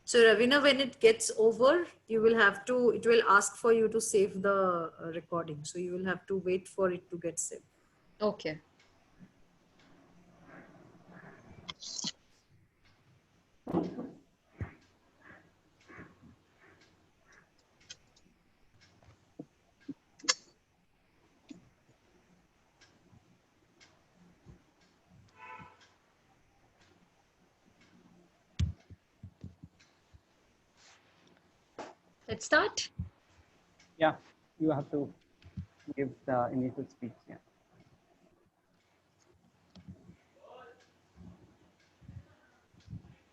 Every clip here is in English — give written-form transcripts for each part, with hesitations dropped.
So Ravina, when it gets over, you will have to, it will ask for you to save the recording. So you will have to wait for it to get saved. Okay. Let's start. Yeah, you have to give the initial speech. Yeah.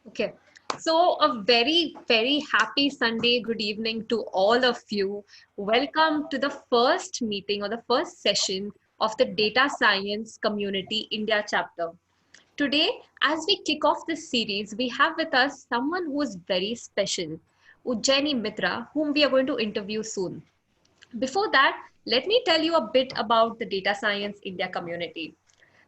Okay. So a very, very happy Sunday. Good evening to all of you. Welcome to the first meeting or the first session of the Data Science Community India chapter. Today, as we kick off this series, we have with us someone who is very special, Ujjaini Mitra, whom we are going to interview soon. Before that, let me tell you a bit about the Data Science India community.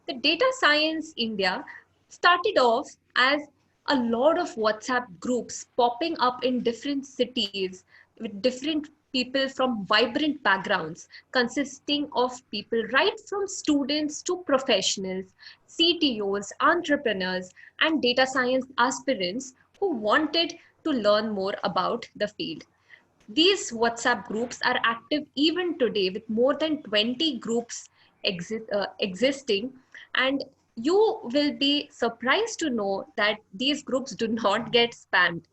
The Data Science India started off as a lot of WhatsApp groups popping up in different cities with different people from vibrant backgrounds, consisting of people right from students to professionals, CTOs, entrepreneurs, and data science aspirants who wanted to learn more about the field. These WhatsApp groups are active even today with more than 20 groups existing, and you will be surprised to know that these groups do not get spammed.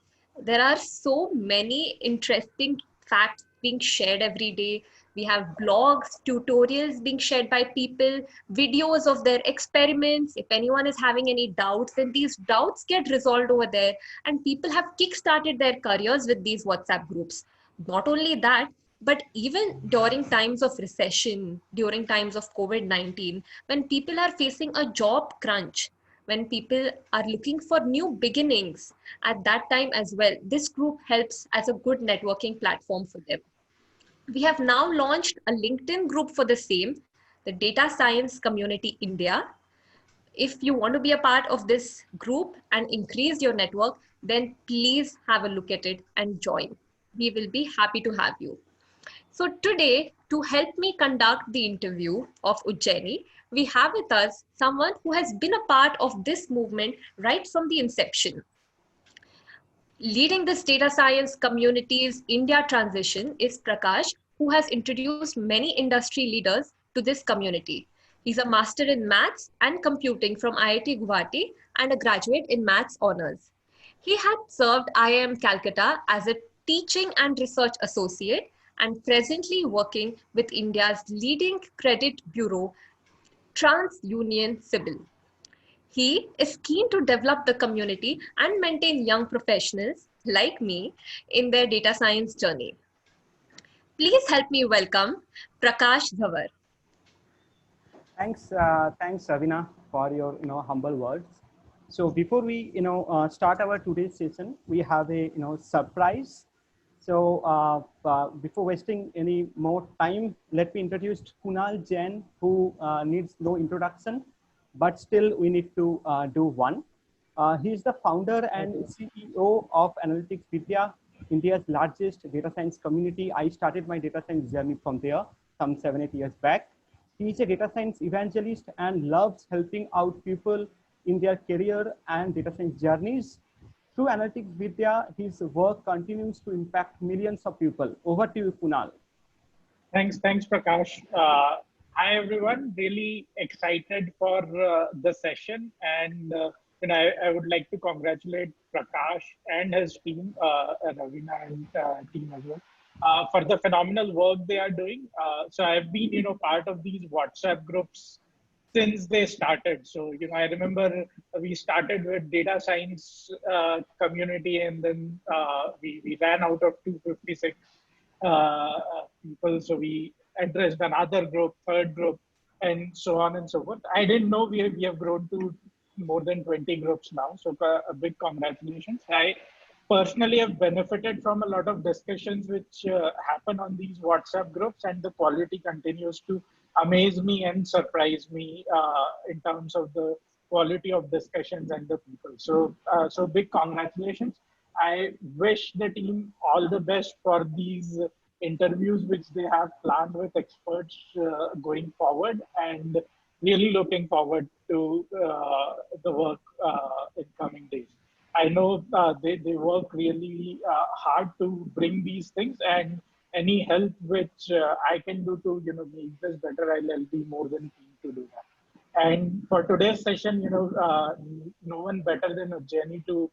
There are so many interesting facts being shared every day. We have blogs, tutorials being shared by people, videos of their experiments. If anyone is having any doubts, then these doubts get resolved over there, and people have kickstarted their careers with these WhatsApp groups. Not only that, but even during times of recession, during times of COVID-19, when people are facing a job crunch, when people are looking for new beginnings, at that time as well, this group helps as a good networking platform for them. We have now launched a LinkedIn group for the same, the Data Science Community India. If you want to be a part of this group and increase your network, then please have a look at it and join. We will be happy to have you. So today, to help me conduct the interview of Ujjaini, we have with us someone who has been a part of this movement right from the inception. Leading this data science community's India transition is Prakash, who has introduced many industry leaders to this community. He's a master in maths and computing from IIT Guwahati and a graduate in maths honors. He had served IIM Calcutta as a teaching and research associate and presently working with India's leading credit bureau, TransUnion Civil. He is keen to develop the community and maintain young professionals like me in their data science journey. Please help me welcome Prakash Dhavar. Thanks, Ravina, for your humble words. So before we start our today's session, we have a surprise. So before wasting any more time, let me introduce Kunal Jain, who needs no introduction, but still we need to do one. He is the founder and CEO of Analytics Vidya, India's largest data science community. I started my data science journey from there some 7-8 years back. He is a data science evangelist and loves helping out people in their career and data science journeys. Through Analytics Vidya, his work continues to impact millions of people. Over to you, Kunal. Thanks, Prakash. Hi, everyone. Really excited for the session, and I would like to congratulate Prakash and his team, Ravina and team as well, for the phenomenal work they are doing. So I've been, part of these WhatsApp groups since they started. So, I remember we started with data science community, and then we ran out of 256 people. So we addressed another group, third group, and so on and so forth. I didn't know we have grown to more than 20 groups now. So a big congratulations. I personally have benefited from a lot of discussions which happen on these WhatsApp groups, and the quality continues to amaze me and surprise me in terms of the quality of discussions and the people. So big congratulations. I wish the team all the best for these interviews which they have planned with experts going forward, and really looking forward to the work in coming days. I know they work really hard to bring these things, and any help which I can do to make this better, I'll be more than keen to do that. And for today's session, no one better than Jenny to,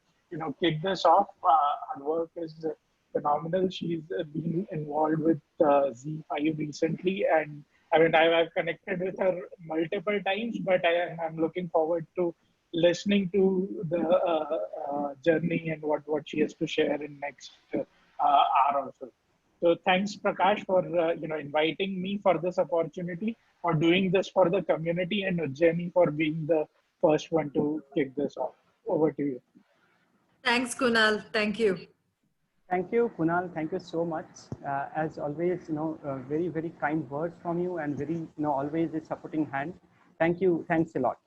kick this off. Her work is phenomenal. She's been involved with Z5 recently, and I mean, I've connected with her multiple times, but I'm looking forward to listening to the journey and what she has to share in next hour or so. So thanks, Prakash, for inviting me for this opportunity, for doing this for the community, and Jenny for being the first one to kick this off. Over to you. Thanks, Kunal. Thank you. Thank you, Kunal. Thank you so much. As always, very, very kind words from you, and very, always a supporting hand. Thank you. Thanks a lot.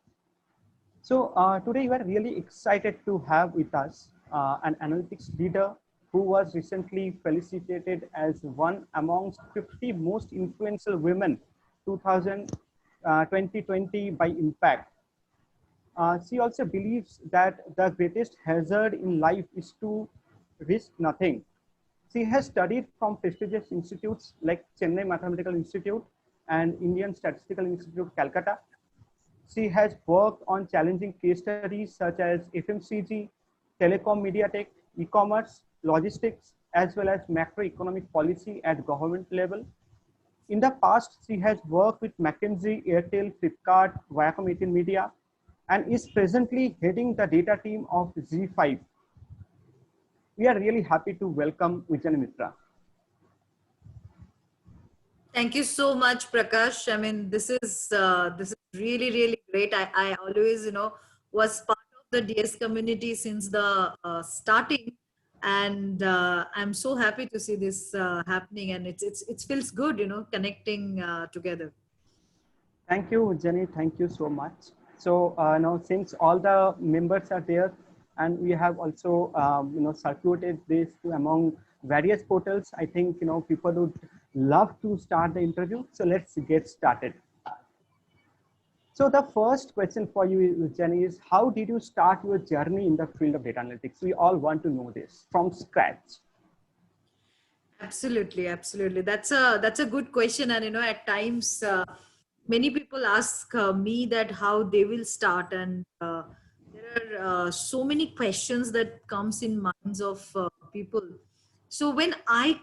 So today we are really excited to have with us an analytics leader who was recently felicitated as one amongst 50 most influential women 2020 by Impact. She also believes that the greatest hazard in life is to risk nothing. She has studied from prestigious institutes like Chennai Mathematical Institute and Indian Statistical Institute, Calcutta. She has worked on challenging case studies such as FMCG, telecom, media tech, e-commerce, logistics, as well as macroeconomic policy at government level. In the past, she has worked with McKinsey, Airtel, Flipkart, Viacom 18 Media, and is presently heading the data team of Z5. We are really happy to welcome Ujjani Mitra. Thank you so much, Prakash. I mean, this is really, really great. I always, was part of the DS community since the starting, and I'm so happy to see this happening, and it feels good, connecting together. Thank you, Jenny. Thank you so much. So now, since all the members are there, and we have also circulated this among various portals, I think people would love to start the interview. So let's get started. So the first question for you, Jenny, is how did you start your journey in the field of data analytics? We all want to know this from scratch. Absolutely, absolutely. That's a good question, and at times many people ask me that how they will start, and there are so many questions that comes in minds of people. So when I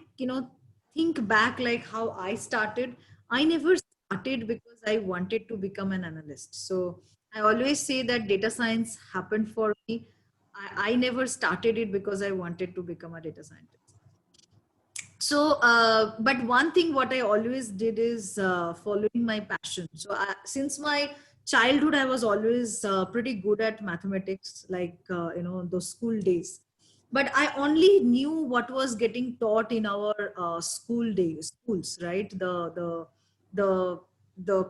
think back like how I started, I never started because I wanted to become an analyst. So I always say that data science happened for me. I never started it because I wanted to become a data scientist. So but one thing what I always did is following my passion. So since my childhood I was always pretty good at mathematics, like those school days, but I only knew what was getting taught in our schools, right? The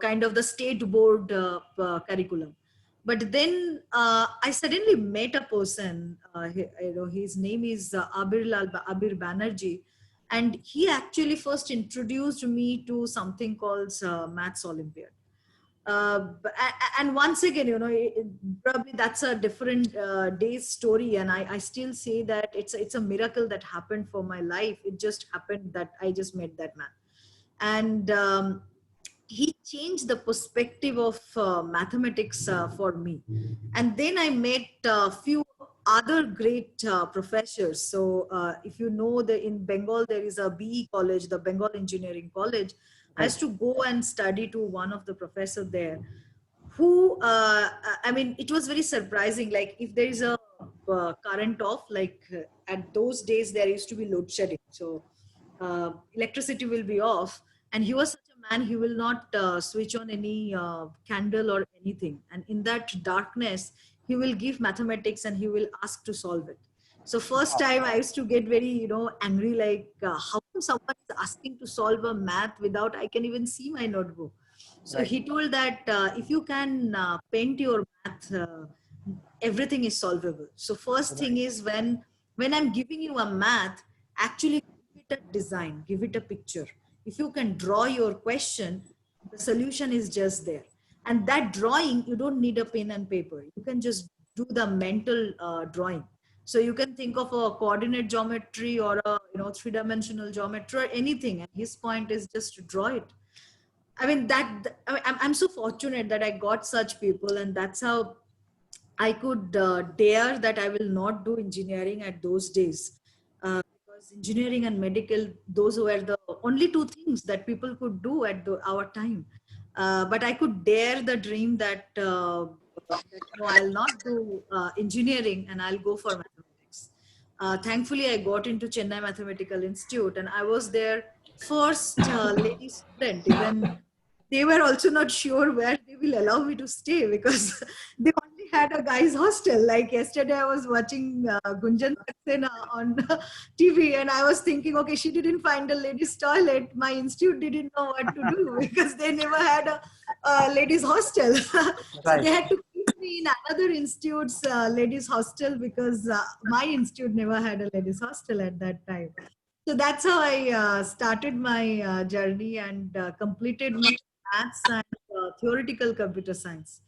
kind of the state board curriculum. But then I suddenly met a person, his name is Abir Banerjee, and he actually first introduced me to something called Maths Olympiad. And once again, probably that's a different day's story, and I still say that it's a miracle that happened for my life. It just happened that I just met that man, and he changed the perspective of mathematics for me. And then I met a few other great professors. So if you know, in Bengal there is a BE college, the Bengal Engineering College. I used to go and study to one of the professor there, who I mean, it was very surprising. Like if there is a current off, like at those days there used to be load shedding, so electricity will be off, and he was such a man, he will not switch on any candle or anything, and in that darkness he will give mathematics and he will ask to solve it. So first time I used to get very angry, like how come someone is asking to solve a math without I can even see my notebook. So Right. he told that if you can paint your math, everything is solvable. So first thing is when when I'm giving you a math, actually give it a design, give it a picture. If you can draw your question, the solution is just there. And that drawing, you don't need a pen and paper. You can just do the mental drawing. So you can think of a coordinate geometry or a three-dimensional geometry or anything. And his point is just to draw it. I mean, I'm so fortunate that I got such people, and that's how I could dare that I will not do engineering at those days. Because engineering and medical, those were the only two things that people could do at our time. But I could dare the dream that, no, I'll not do engineering and I'll go for mathematics. Thankfully, I got into Chennai Mathematical Institute, and I was their first lady student. Even they were also not sure where they will allow me to stay, because they only had a guys hostel. Like yesterday I was watching Gunjan Saxena on TV, and I was thinking, okay, she didn't find a ladies toilet, my institute didn't know what to do because they never had a ladies hostel. So Right. they had to keep me in another institute's ladies hostel, because my institute never had a ladies hostel at that time. So that's how I started my journey and completed my maths and theoretical computer science.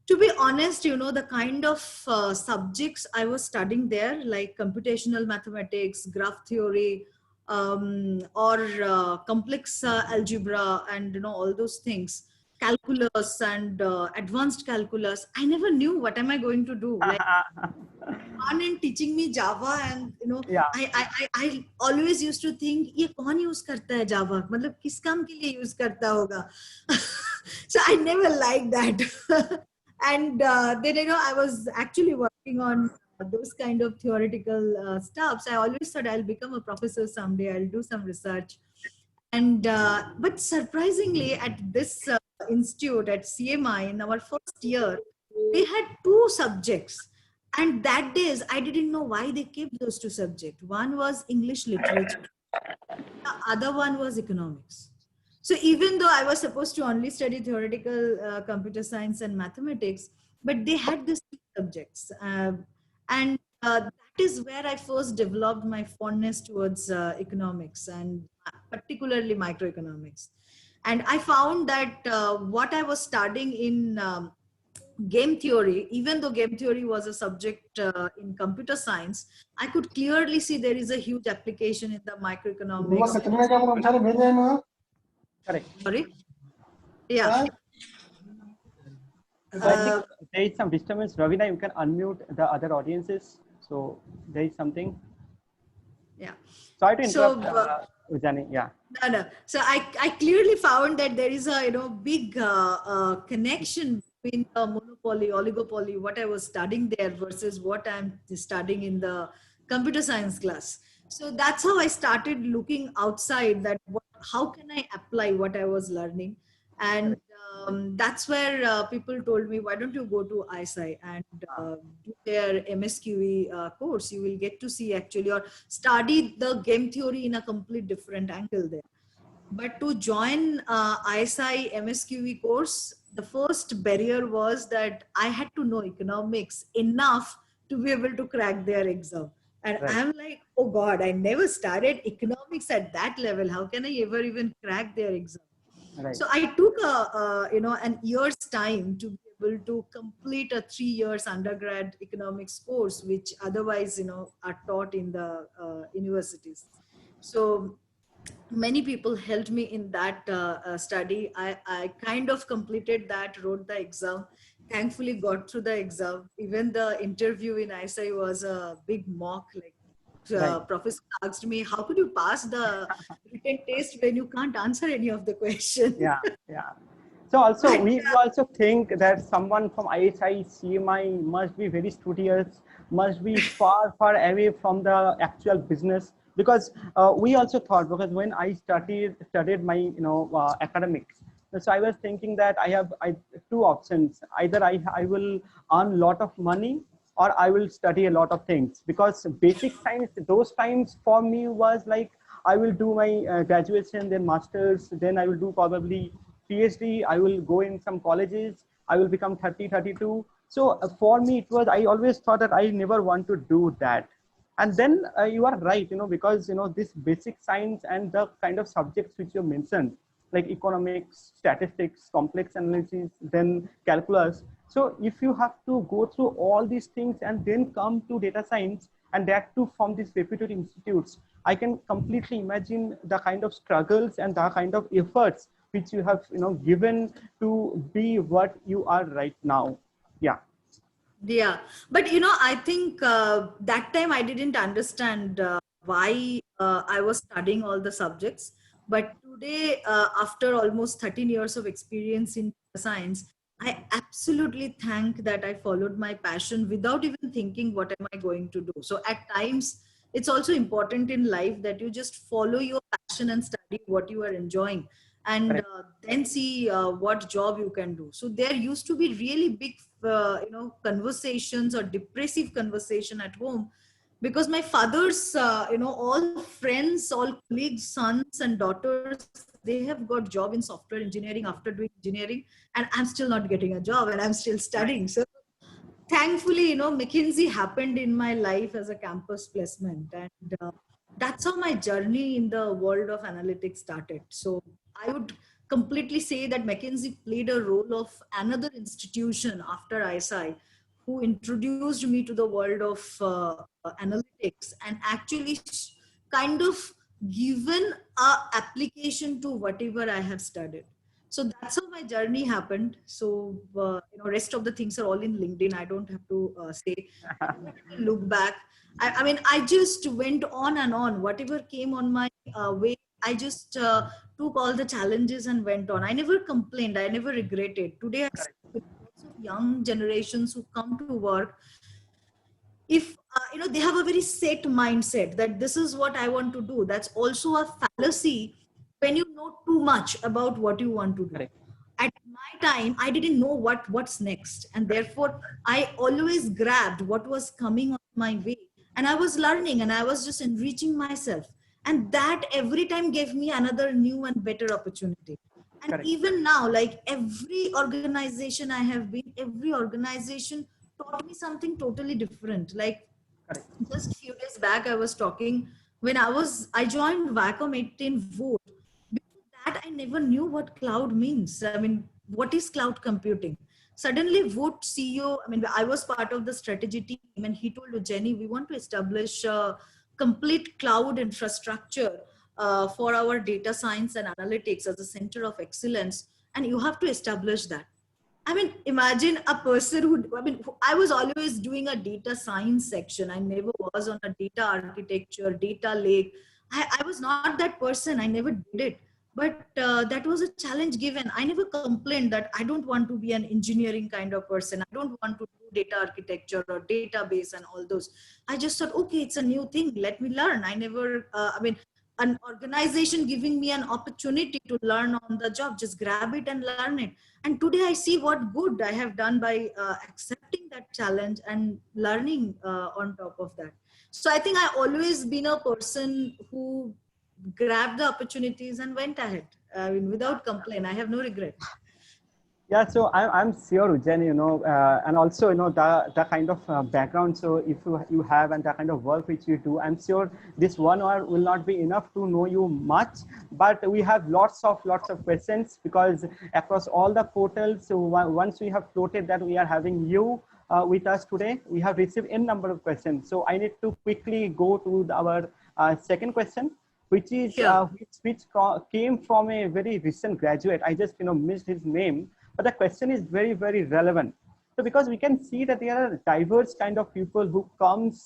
To be honest, the kind of subjects I was studying there, like computational mathematics, graph theory, or complex algebra, and all those things, calculus and advanced calculus, I never knew what am I going to do. Like, on in teaching me Java, and Yeah. I always used to think, ये कौन use करता है Java, मतलब किस काम के लिए use करता होगा. So I never liked that. And then I was actually working on those kind of theoretical stuffs. I always thought I'll become a professor someday, I'll do some research. And but surprisingly, at this institute at CMI, in our first year, we had two subjects. And that days, I didn't know why they kept those two subjects. One was English literature, the other one was economics. So even though I was supposed to only study theoretical computer science and mathematics, but they had these two subjects. And that is where I first developed my fondness towards economics, and particularly microeconomics. And I found that what I was studying in game theory, even though game theory was a subject in computer science, I could clearly see there is a huge application in the microeconomics. Correct. Sorry? Yeah. So I think there is some disturbance. Ravina, you can unmute the other audiences. So there is something. Yeah. Sorry to So, interrupt, Ujjani. Yeah. No. So I clearly found that there is a big connection between the monopoly, oligopoly, what I was studying there versus what I'm studying in the computer science class. So that's how I started looking outside, that how can I apply what I was learning. And that's where people told me, why don't you go to ISI and do their MSQE course? You will get to see actually, or study the game theory in a complete different angle there. But to join ISI MSQE course, the first barrier was that I had to know economics enough to be able to crack their exam. And Right. I'm like, oh God, I never studied economics at that level. How can I ever even crack their exam? Right. So I took an year's time to be able to complete a 3 years undergrad economics course, which otherwise are taught in the universities. So many people helped me in that study. I kind of completed that, wrote the exam, thankfully got through the exam. Even the interview in ISI was a big mock. Like Right. professor asked me, how could you pass the written test when you can't answer any of the questions? Yeah. Yeah. So also we also think that someone from ISI, CMI must be very studious, must be far away from the actual business, because we also thought, because when I studied my academics, so I was thinking that I have two options: either I will earn a lot of money, or I will study a lot of things. Because basic science those times for me was like, I will do my graduation, then masters, then I will do probably PhD, I will go in some colleges, I will become 30, 32. So for me, it was, I always thought that I never want to do that. And then you are right, because this basic science and the kind of subjects which you mentioned, like economics, statistics, complex analysis, then calculus. So if you have to go through all these things and then come to data science, and that too from these reputed institutes, I can completely imagine the kind of struggles and the kind of efforts which you have given to be what you are right now. Yeah. Yeah, but I think that time I didn't understand why I was studying all the subjects. But today, after almost 13 years of experience in science, I absolutely thank that I followed my passion without even thinking what am I going to do. So at times, it's also important in life that you just follow your passion and study what you are enjoying, and Correct. then see what job you can do. So there used to be really big conversations or depressive conversation at home, because my father's all friends, all colleagues, sons and daughters, they have got job in software engineering after doing engineering, and I'm still not getting a job and I'm still Right. studying. So thankfully, McKinsey happened in my life as a campus placement, and that's how my journey in the world of analytics started. So I would completely say that McKinsey played a role of another institution after ISI, who introduced me to the world of analytics, and actually kind of given a application to whatever I have studied. So that's how my journey happened. So rest of the things are all in LinkedIn. I don't have to say. Look back, I mean, I just went on and on. Whatever came on my way, I just took all the challenges and went on. I never complained, I never regretted. Today I see Correct. with lots of young generations who come to work, if they have a very set mindset that this is what I want to do, that's also a fallacy when you know too much about what you want to do. Correct. At my time, I didn't know what's next, and therefore I always grabbed what was coming on my way, and I was learning and I was just enriching myself, and that every time gave me another new and better opportunity. And Correct. even now, like every organization I have been, every organization taught me something totally different. Like Correct. just few days back I was talking, when I joined Wacom 18 Vote. Before that I never knew what cloud means. I mean, what is cloud computing? Suddenly Vote CEO, I mean, I was part of the strategy team, and he told Jenny, we want to establish a complete cloud infrastructure for our data science and analytics as a center of excellence, and you have to establish that. I mean, imagine a person I was always doing a data science section. I never was on a data architecture, data lake. I was not that person. I never did it. But that was a challenge given. I never complained that I don't want to be an engineering kind of person. I don't want to do data architecture or database and all those. I just thought, okay, it's a new thing. Let me learn. I never, an organization giving me an opportunity to learn on the job, just grab it and learn it. And today I see what good I have done by accepting that challenge and learning on top of that. So I think I always been a person who grabbed the opportunities and went ahead. I mean, without complaint. I have no regret. Yeah, so I'm sure, Jen, and also, the kind of background. So if you have and the kind of work which you do, I'm sure this 1 hour will not be enough to know you much, but we have lots of questions, because across all the portals, so once we have floated that we are having you with us today, we have received n number of questions. So I need to quickly go to our second question, which is Sure. came from a very recent graduate. I just missed his name, but the question is very, very relevant. So because we can see that there are diverse kind of people who comes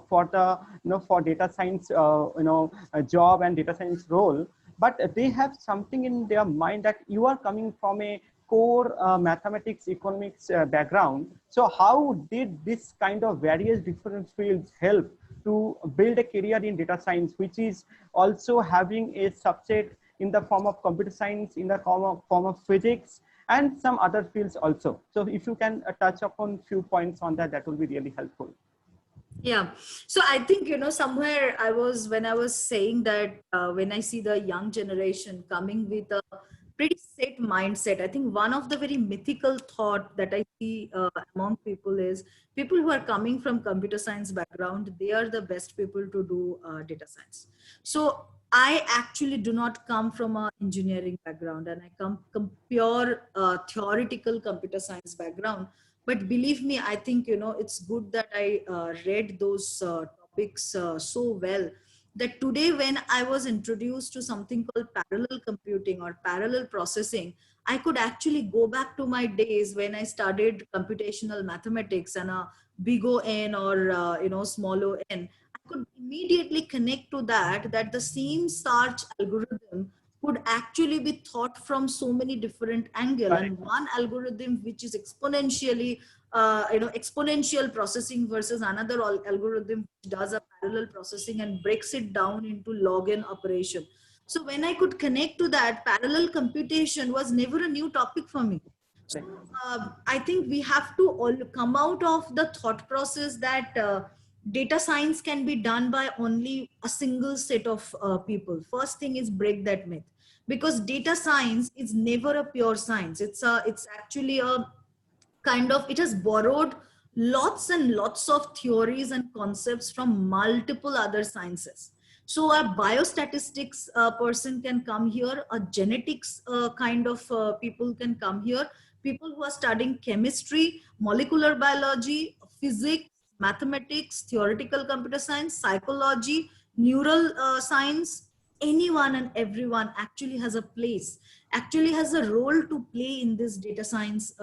for the for data science a job and data science role, but they have something in their mind that you are coming from a core mathematics, economics background. So how did this kind of various different fields help to build a career in data science, which is also having a subset in the form of computer science, in the form of physics, and some other fields also. So if you can touch upon few points on that, that will be really helpful. Yeah. So I think, somewhere when I was saying that when I see the young generation coming with a pretty set mindset. I think one of the very mythical thought that I see among people is people who are coming from computer science background, they are the best people to do data science. So I actually do not come from a engineering background, and I come pure theoretical computer science background. But believe me, I think, it's good that I read those topics so well, that today when I was introduced to something called parallel computing or parallel processing, I could actually go back to my days when I studied computational mathematics and a big O n or small o n. I could immediately connect to that the same search algorithm could actually be thought from so many different angle, Correct. and one algorithm which is exponentially exponential processing versus another algorithm which does a parallel processing and breaks it down into log n operation. So when I could connect to that, parallel computation was never a new topic for me. So I think we have to all come out of the thought process that data science can be done by only a single set of people. First thing is break that myth, because data science is never a pure science. It's actually a kind of, it has borrowed lots and lots of theories and concepts from multiple other sciences. So a biostatistics person can come here, a genetics kind of people can come here, people who are studying chemistry, molecular biology, physics, mathematics, theoretical computer science, psychology, neural science, anyone and everyone actually has a place, actually has a role to play in this data science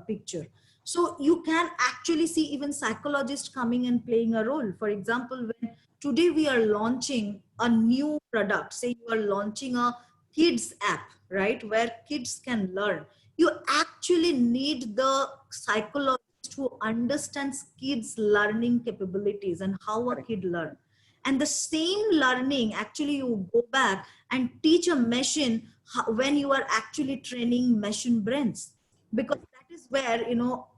picture. So you can actually see even psychologists coming and playing a role. For example, when today we are launching a new product, say you are launching a kids app, right, where kids can learn, you actually need the psychologist who understands kids learning capabilities and how a kid learn. And the same learning, actually you go back and teach a machine when you are actually training machine brains, because that is where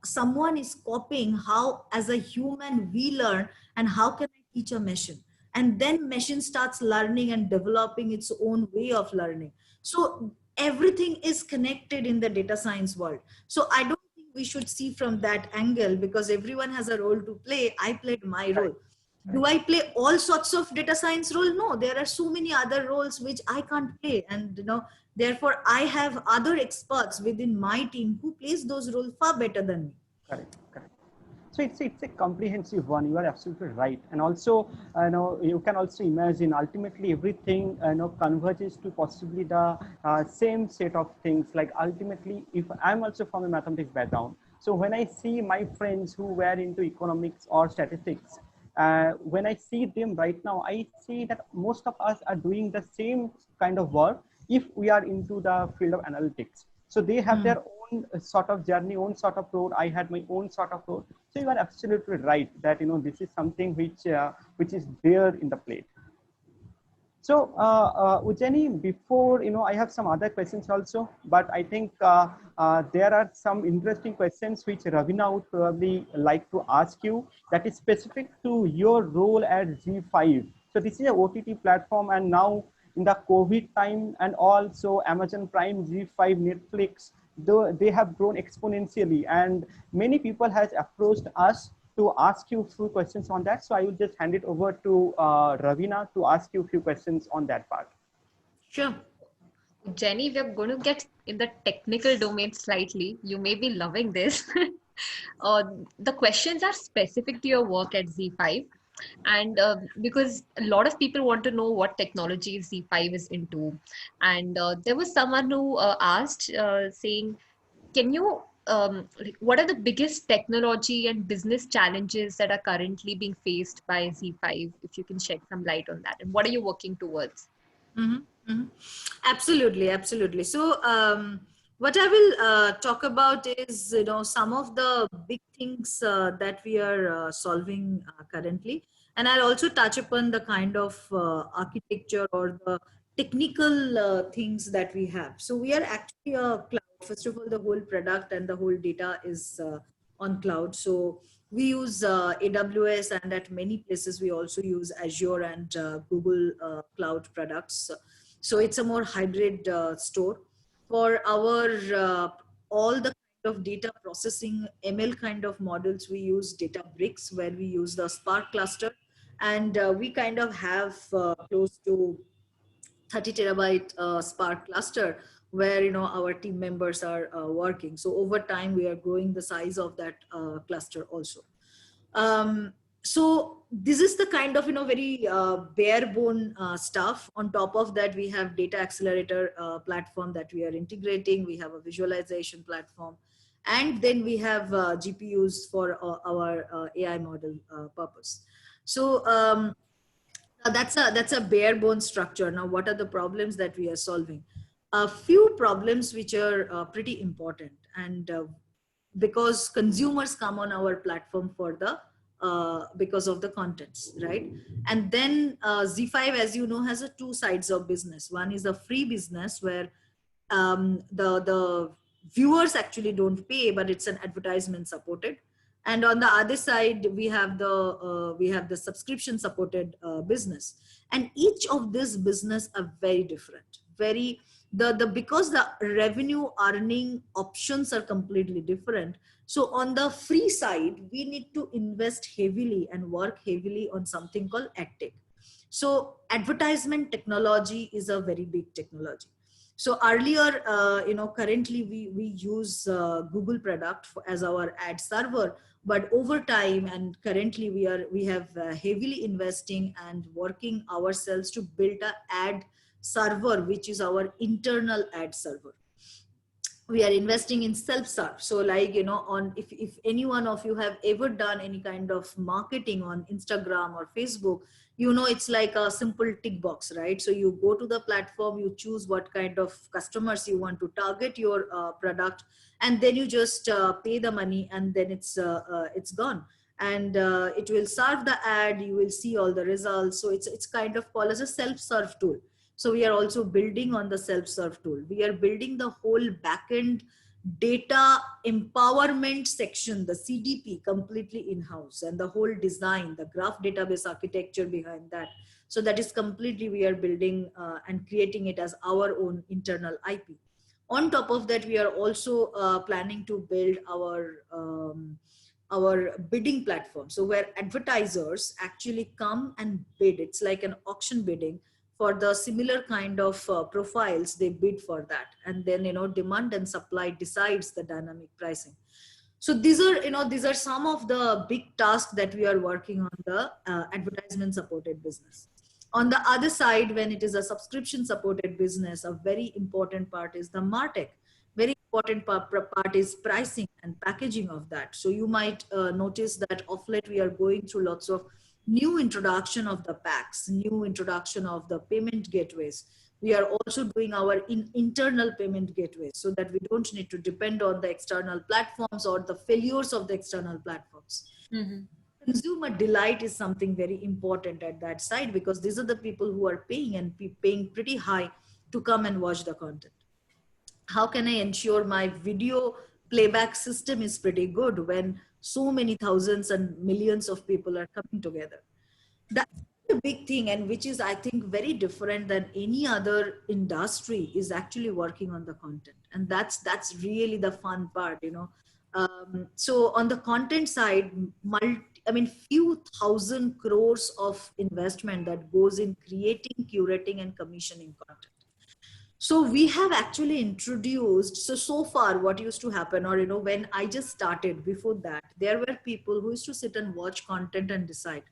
someone is copying how as a human we learn, and how can I teach a machine, and then machine starts learning and developing its own way of learning. So everything is connected in the data science world. So I don't think we should see from that angle, because everyone has a role to play. I played my role. Do I play all sorts of data science role? No, there are so many other roles which I can't play, and therefore I have other experts within my team who plays those roles far better than me. Correct, correct. So it's a comprehensive one. You are absolutely right. And also, you can also imagine ultimately everything converges to possibly the same set of things. Like ultimately, if I'm also from a mathematics background, so when I see my friends who were into economics or statistics, when I see them right now, I see that most of us are doing the same kind of work if we are into the field of analytics. So they have their own sort of journey, own sort of road. I had my own sort of road. So you are absolutely right that this is something which is there in the plate. So Ujjani, before I have some other questions also, but I think there are some interesting questions which Ravina would probably like to ask you, that is specific to your role at ZEE5. So this is a OTT platform, and now in the COVID time and also Amazon Prime, ZEE5, Netflix, though they have grown exponentially, and many people has approached us to ask you a few questions on that. So I will just hand it over to Ravina to ask you a few questions on that part. Sure. Jenny, we're going to get in the technical domain slightly. You may be loving this. The questions are specific to your work at ZEE5. And because a lot of people want to know what technology ZEE5 is into. And there was someone who asked, saying, can you, what are the biggest technology and business challenges that are currently being faced by ZEE5? If you can shed some light on that. And what are you working towards? Mm-hmm, mm-hmm. Absolutely, absolutely. So what I will talk about is, some of the big things that we are solving currently. And I'll also touch upon the kind of architecture or the technical things that we have. So we are actually a cloud. First of all, the whole product and the whole data is on cloud. So we use AWS, and at many places we also use Azure and Google Cloud products. So it's a more hybrid store. For our all the kind of data processing ML kind of models, we use Databricks, where we use the Spark cluster, and we kind of have close to 30 terabyte Spark cluster, where our team members are working. So over time we are growing the size of that cluster also. So this is the kind of very bare bone stuff. On top of that, we have data accelerator platform that we are integrating. We have a visualization platform, and then we have GPUs for our AI model purpose. So now that's a bare bone structure. Now, what are the problems that we are solving? A few problems which are pretty important, and because consumers come on our platform for the because of the contents, right? And then Z5, as you know, has two sides of business. One is a free business where the viewers actually don't pay, but it's an advertisement supported. And on the other side, we have the subscription supported business. And each of this business are very different. Very because the revenue earning options are completely different. So on the free side, we need to invest heavily and work heavily on something called AdTech. So advertisement technology is a very big technology. So earlier, currently we use Google product as our ad server, but over time and currently we have heavily investing and working ourselves to build a ad server, which is our internal ad server. We are investing in self-serve. So like, on if any one of you have ever done any kind of marketing on Instagram or Facebook, it's like a simple tick box, right? So you go to the platform, you choose what kind of customers you want to target your product, and then you just pay the money, and then it's gone. And it will serve the ad, you will see all the results. So it's kind of called as a self-serve tool. So we are also building on the self-serve tool. We are building the whole backend data empowerment section, the CDP, completely in-house, and the whole design, the graph database architecture behind that. So that is completely, we are building and creating it as our own internal IP. On top of that, we are also planning to build our bidding platform. So where advertisers actually come and bid, it's like an auction bidding. For the similar kind of profiles, they bid for that, and then demand and supply decides the dynamic pricing. So these are some of the big tasks that we are working on the advertisement supported business. On the other side, when it is a subscription supported business, a very important part is the MarTech. Very important part is pricing and packaging of that. So you might notice that of late we are going through lots of new introduction of the packs, new introduction of the payment gateways. We are also doing our internal payment gateways so that we don't need to depend on the external platforms or the failures of the external platforms. Mm-hmm. Consumer delight is something very important at that side, because these are the people who are paying and paying pretty high to come and watch the content. How can I ensure my video playback system is pretty good when so many thousands and millions of people are coming together? That's a big thing, and which is, I think, very different than any other industry is actually working on the content. And that's really the fun part, so on the content side, few thousand crores of investment that goes in creating, curating, and commissioning content. So we have actually introduced, so far what used to happen, or, when I just started, before that, there were people who used to sit and watch content and decide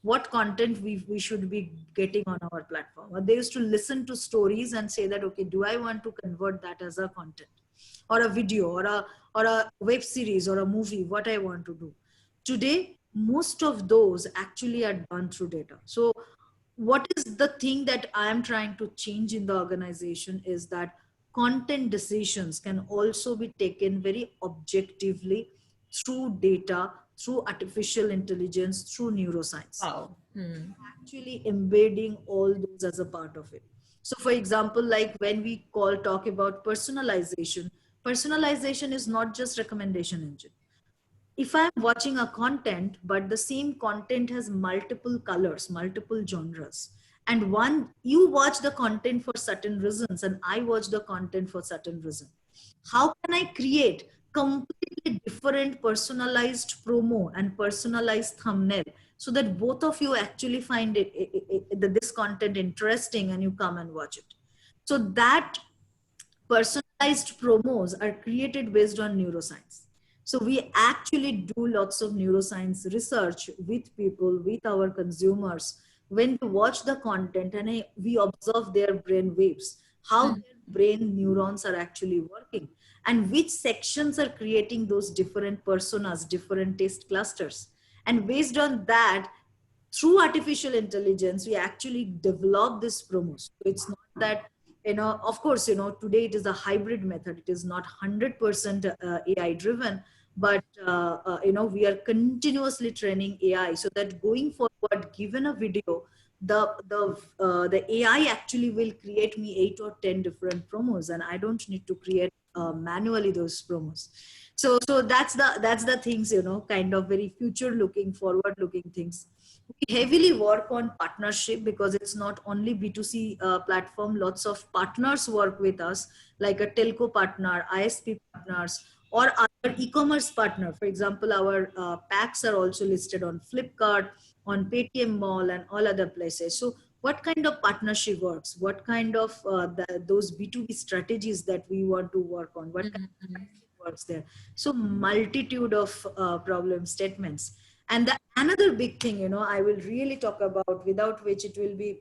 what content we should be getting on our platform. Or they used to listen to stories and say that, okay, do I want to convert that as a content or a video or a web series or a movie, what I want to do. Today, most of those actually are done through data. So what is the thing that I am trying to change in the organization is that content decisions can also be taken very objectively through data, through artificial intelligence, through neuroscience. Wow. Actually embedding all those as a part of it. So for example, like when we talk about personalization is not just recommendation engine. If I'm watching a content, but the same content has multiple colors, multiple genres, And one, you watch the content for certain reasons and I watch the content for certain reason. How can I create completely different personalized promo and personalized thumbnail so that both of you actually find this content interesting and you come and watch it? So that personalized promos are created based on neuroscience. So we actually do lots of neuroscience research with people, with our consumers, when we watch the content and we observe their brain waves, how their brain neurons are actually working, and which sections are creating those different personas, different taste clusters. And based on that, through artificial intelligence, we actually develop this promos. So it's not that, of course, today it is a hybrid method. It is not 100% AI driven, but, we are continuously training AI so that going forward, given a video, the AI actually will create me 8 or 10 different promos, and I don't need to create manually those promos. So that's the things, kind of very future looking, forward looking things. We heavily work on partnership because it's not only B2C platform. Lots of partners work with us, like a telco partner, ISP partners, or other e-commerce partner. For example, our packs are also listed on Flipkart, on Paytm Mall, and all other places. So what kind of partnership works? What kind of those B2B strategies that we want to work on? What kind of works there? So multitude of problem statements. And another big thing, I will really talk about, without which it will be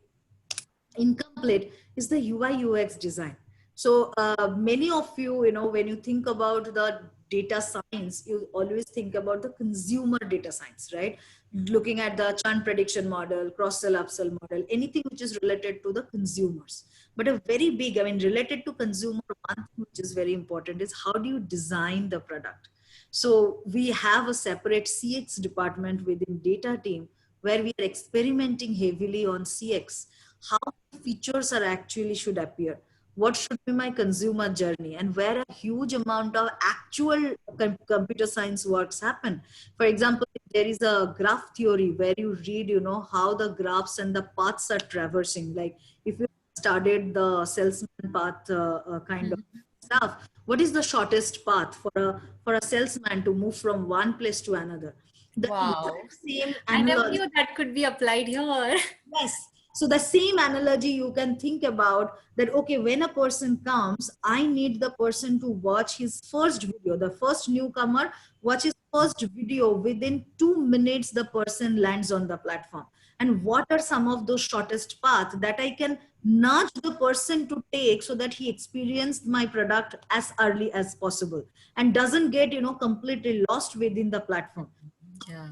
incomplete, is the UI UX design. So many of you, when you think about the data science, you always think about the consumer data science, right? Looking at the churn prediction model, cross-sell, upsell model, anything which is related to the consumers. But a very big, related to consumer, one thing which is very important is how do you design the product? So we have a separate CX department within data team where we are experimenting heavily on CX, how features are actually should appear, what should be my consumer journey, and where a huge amount of actual computer science works happen. For example, there is a graph theory where you read, how the graphs and the paths are traversing. Like if you studied the salesman path kind of stuff, what is the shortest path for a salesman to move from one place to another? The Wow. same I never analogy, knew that could be applied here. yes. So the same analogy you can think about that, okay, when a person comes, I need the person to watch his first video. The first newcomer watch his first video. Within 2 minutes, the person lands on the platform. And what are some of those shortest paths that I can nudge the person to take so that he experienced my product as early as possible and doesn't get, completely lost within the platform. Yeah.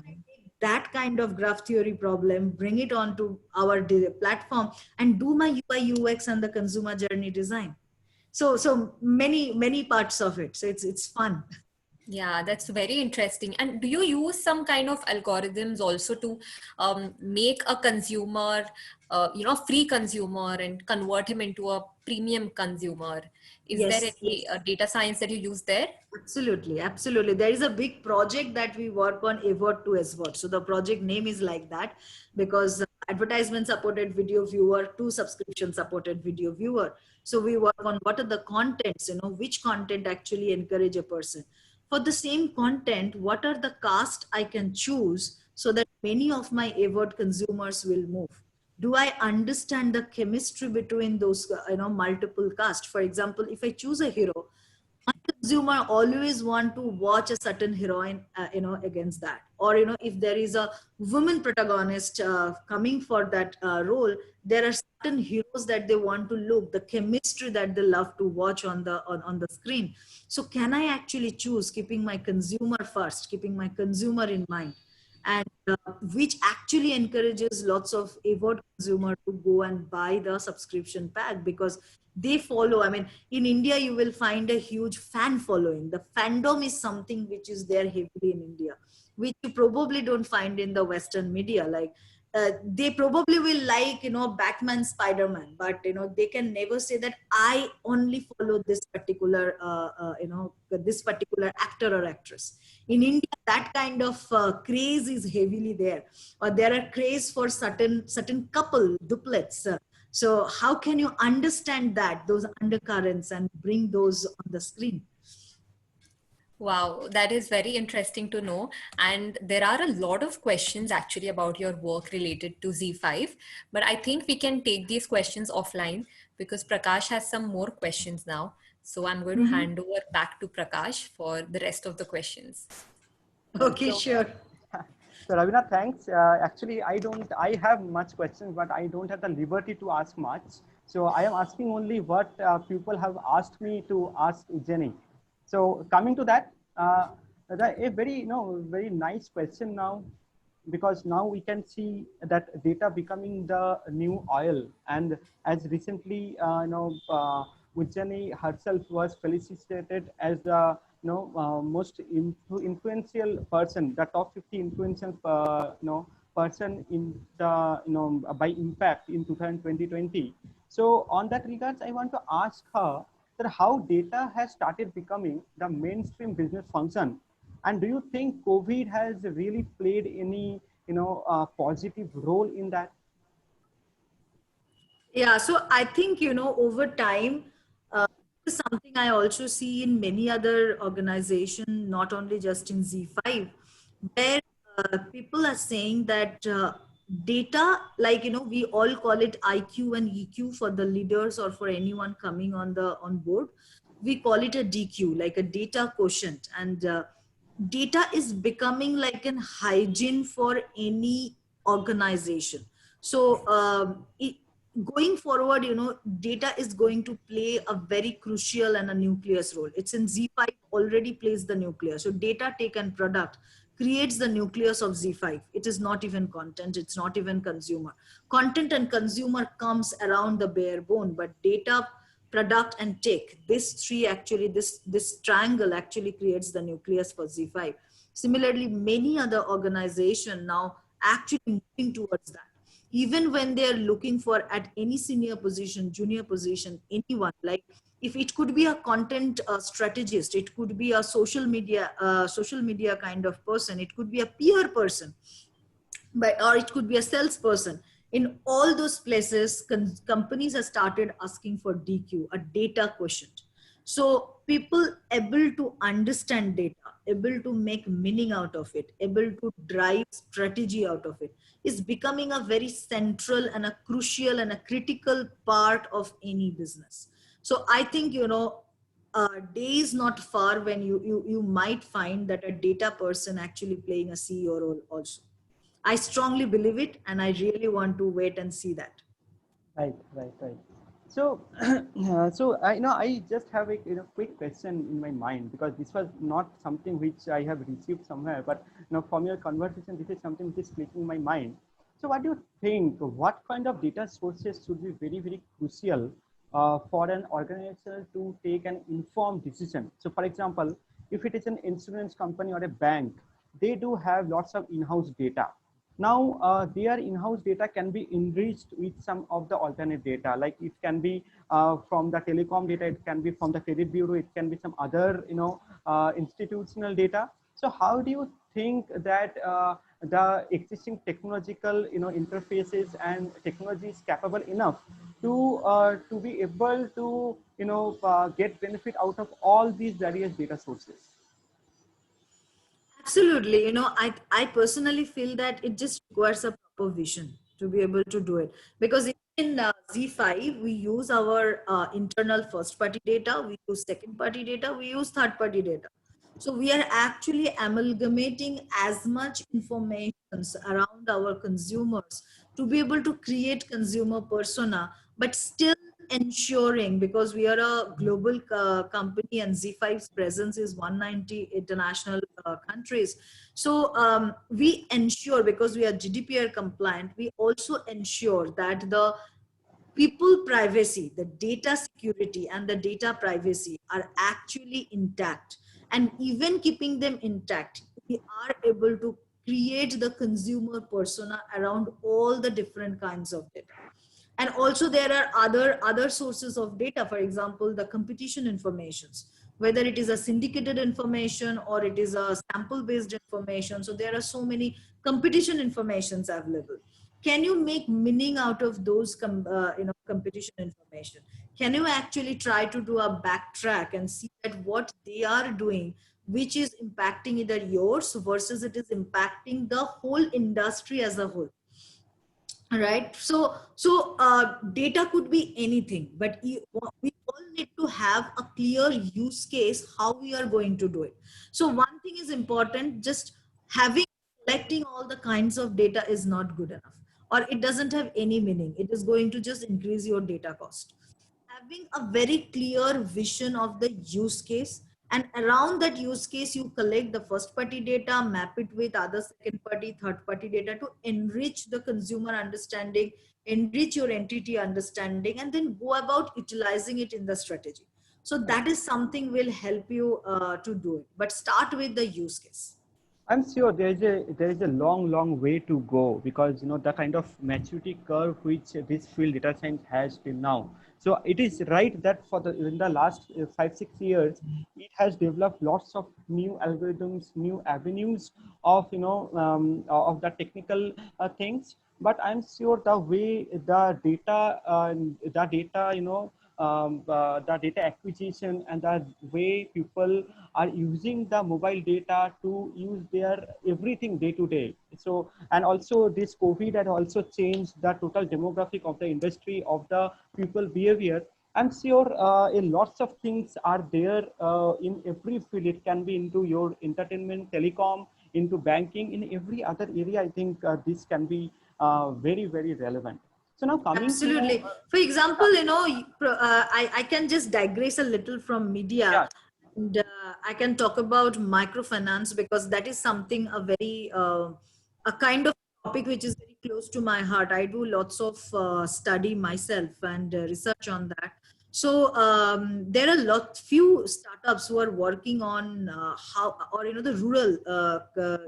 That kind of graph theory problem, bring it onto our platform and do my UI UX and the consumer journey design. So many parts of it. So it's fun. Yeah, that's very interesting. And do you use some kind of algorithms also to make a consumer, free consumer and convert him into a premium consumer? Is there Yes, any yes. data science that you use there? Absolutely, absolutely. There is a big project that we work on, AVOT to SVOT. So the project name is like that because advertisement supported video viewer to subscription supported video viewer. So we work on what are the contents, which content actually encourage a person. For the same content, what are the cast I can choose so that many of my AVOT consumers will move? Do I understand the chemistry between those, multiple cast? For example, if I choose a hero, my consumer always want to watch a certain heroine, against that. Or, if there is a woman protagonist coming for that role, there are certain heroes that they want to look, the chemistry that they love to watch on the screen. So can I actually choose keeping my consumer first, keeping my consumer in mind? And which actually encourages lots of AVOD consumer to go and buy the subscription pack because they follow. In India, you will find a huge fan following. The fandom is something which is there heavily in India, which you probably don't find in the Western media. Like they probably will like, Batman, Spider-Man, but, they can never say that I only follow this particular, this particular actor or actress. In India, that kind of craze is heavily there, or there are craze for certain couple duplets. So how can you understand those undercurrents and bring those on the screen? Wow, that is very interesting to know. And there are a lot of questions actually about your work related to ZEE5, but I think we can take these questions offline because Prakash has some more questions now. So I'm going to hand over back to Prakash for the rest of the questions. Okay, sure. So Ravina, thanks. Actually, I have much questions, but I don't have the liberty to ask much. So I am asking only what people have asked me to ask Jenny. So coming to that, a very, very nice question now, because now we can see that data becoming the new oil. And as recently, Ujjani herself was felicitated as the most influential person, the top 50 influential person in the by impact in 2020. So on that regards, I want to ask her that how data has started becoming the mainstream business function, and do you think COVID has really played any positive role in that? Yeah, so I think, over time, this is something I also see in many other organizations, not only just in ZEE5, where people are saying that data, like, we all call it IQ and EQ for the leaders or for anyone coming on board. We call it a DQ, like a data quotient. And data is becoming like an hygiene for any organization. So going forward, data is going to play a very crucial and a nucleus role. It's in ZEE5 already plays the nucleus. So data, tech, and product creates the nucleus of ZEE5. It is not even content. It's not even consumer. Content and consumer comes around the bare bone, but data, product, and tech, this three actually, this triangle actually creates the nucleus for ZEE5. Similarly, many other organizations now actually moving towards that. Even when they're looking for at any senior position, junior position, anyone, like if it could be a content strategist, it could be a social media kind of person, it could be a PR person, or it could be a salesperson. In all those places, companies have started asking for DQ, a data quotient. So people able to understand data, able to make meaning out of it, able to drive strategy out of it, is becoming a very central and a crucial and a critical part of any business. So I think, day is not far when you might find that a data person actually playing a CEO role also. I strongly believe it, and I really want to wait and see that. Right. So, I just have a quick question in my mind, because this was not something which I have received somewhere, but from your conversation, this is something which is clicking my mind. So, what do you think? What kind of data sources should be very, very crucial for an organization to take an informed decision? So, for example, if it is an insurance company or a bank, they do have lots of in-house data. Now, their in-house data can be enriched with some of the alternate data, like it can be from the telecom data, it can be from the credit bureau, it can be some other, institutional data. So how do you think that the existing technological, interfaces and technology is capable enough to be able to, get benefit out of all these various data sources? Absolutely. I personally feel that it just requires a proper vision to be able to do it. Because in ZEE5, we use our internal first party data, we use second party data, we use third party data. So we are actually amalgamating as much information around our consumers to be able to create consumer persona, but still ensuring, because we are a global company and ZEE5's presence is 190 international countries. So we ensure, because we are GDPR compliant, we also ensure that the people privacy, the data security and the data privacy are actually intact. And even keeping them intact, we are able to create the consumer persona around all the different kinds of data. And also there are other sources of data, for example, the competition informations, whether it is a syndicated information or it is a sample based information. So there are so many competition informations available. Can you make meaning out of those competition information? Can you actually try to do a backtrack and see that what they are doing which is impacting either yours versus it is impacting the whole industry as a whole? Right. So data could be anything, but we all need to have a clear use case how we are going to do it. So one thing is important, just collecting all the kinds of data is not good enough, or it doesn't have any meaning. It is going to just increase your data cost. Having a very clear vision of the use case, and around that use case you collect the first party data, map it with other second party, third party data to enrich the consumer understanding, enrich your entity understanding, and then go about utilizing it in the strategy. So that is something will help you to do it, but start with the use case. I'm sure there is a long way to go, because the kind of maturity curve which this field data science has till now. So it is right that in the last 5-6 years, it has developed lots of new algorithms, new avenues of of the technical things. But I'm sure the way the data the data acquisition and the way people are using the mobile data to use their everything day to day. So, and also this COVID had also changed the total demographic of the industry, of the people behavior. I'm sure lots of things are there in every field. It can be into your entertainment, telecom, into banking, in every other area. I think this can be very relevant. So now coming absolutely to, for example, I can just digress a little from media. yeah. And I can talk about microfinance, because that is something a kind of topic which is very close to my heart. I do lots of study myself and research on that. So there are few startups who are working on how, or the rural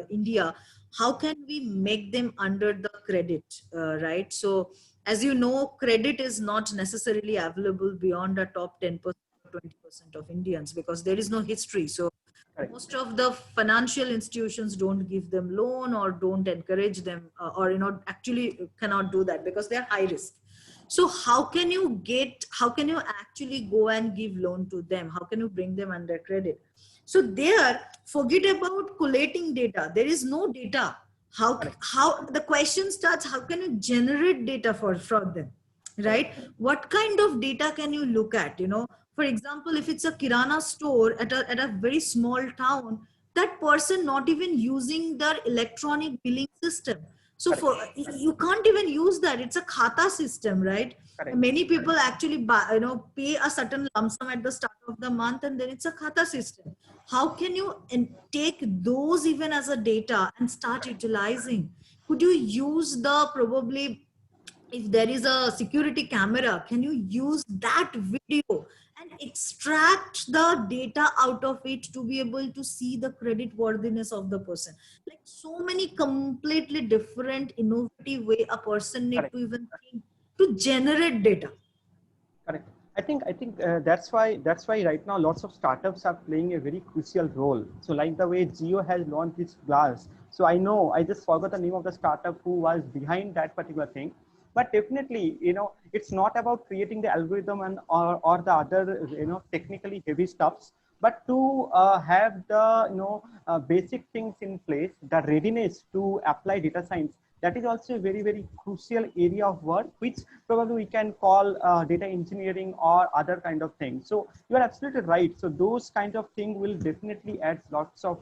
India, how can we make them under the credit, right? So as you know, credit is not necessarily available beyond the top 10% or 20% of Indians, because there is no history. So Correct. most of the financial institutions don't give them loan or don't encourage them, or actually cannot do that because they're high risk. So how can you actually go and give loan to them? How can you bring them under credit? So there, forget about collating data. There is no data. How the question starts, how can you generate data from them, right? What kind of data can you look at? For example, if it's a kirana store at a very small town, that person not even using their electronic billing system. So you can't even use that. It's a khata system, right? Correct. Many people actually pay a certain lump sum at the start of the month, and then it's a khata system. How can you take those even as a data and start utilizing? Could you use probably, if there is a security camera, can you use that video and extract the data out of it to be able to see the credit worthiness of the person? Like, so many completely different innovative way a person need Correct. to even think to generate data. Correct. I think that's why right now lots of startups are playing a very crucial role. So like the way Jio has launched its Glass. So I just forgot the name of the startup who was behind that particular thing. But definitely, it's not about creating the algorithm and or the other technically heavy stuffs, but to have the basic things in place, the readiness to apply data science. That is also a very crucial area of work, which probably we can call data engineering or other kind of things. So you are absolutely right. So those kind of things will definitely add lots of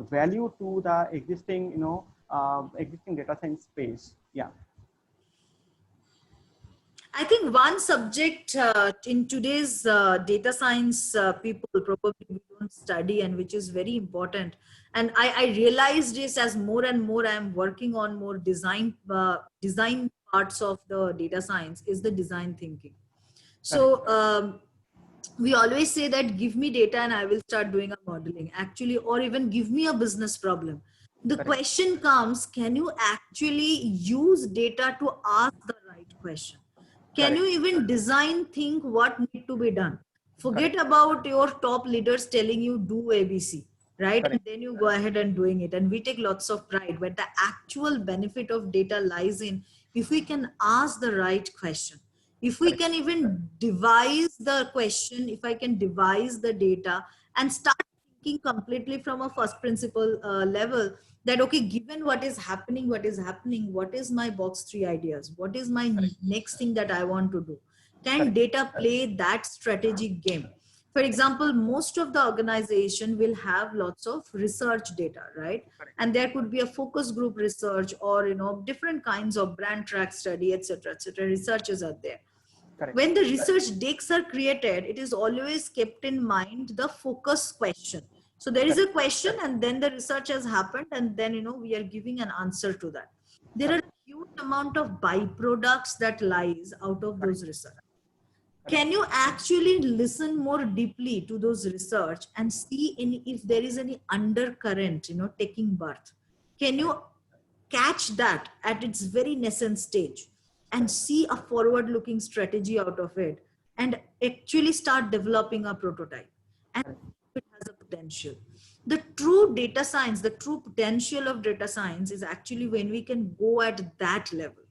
value to the existing existing data science space. Yeah. I think one subject in today's data science people probably we don't study, and which is very important. And I realized this as more and more I am working on more design parts of the data science, is the design thinking. So we always say that give me data and I will start doing a modeling, actually, or even give me a business problem. The Correct. question comes, can you actually use data to ask the right question? Can Correct. you even design, think what need to be done? Forget Correct. about your top leaders telling you do ABC, right? And Correct. then you go ahead and doing it. And we take lots of pride, but the actual benefit of data lies in if we can ask the right question. If we Correct. can even devise the question, if I can devise the data and start thinking completely from a first principle level, that okay, given what is happening, what is my box 3 ideas, what is my next thing that I want to do? Can Correct. data play that strategic game? For example, most of the organization will have lots of research data, right? Correct. And there could be a focus group research, or different kinds of brand track study, etc., etc. Researches are there. Correct. When the research decks are created, it is always kept in mind the focus question. So there is a question, and then the research has happened, and then we are giving an answer to that. There are Correct. a huge amount of byproducts that lies out of Correct. those research. Can you actually listen more deeply to those research and see if there is any undercurrent taking birth? Can you catch that at its very nascent stage and see a forward looking strategy out of it, and actually start developing a prototype? And it has a potential. The true data science, the true potential of data science is actually when we can go at that level.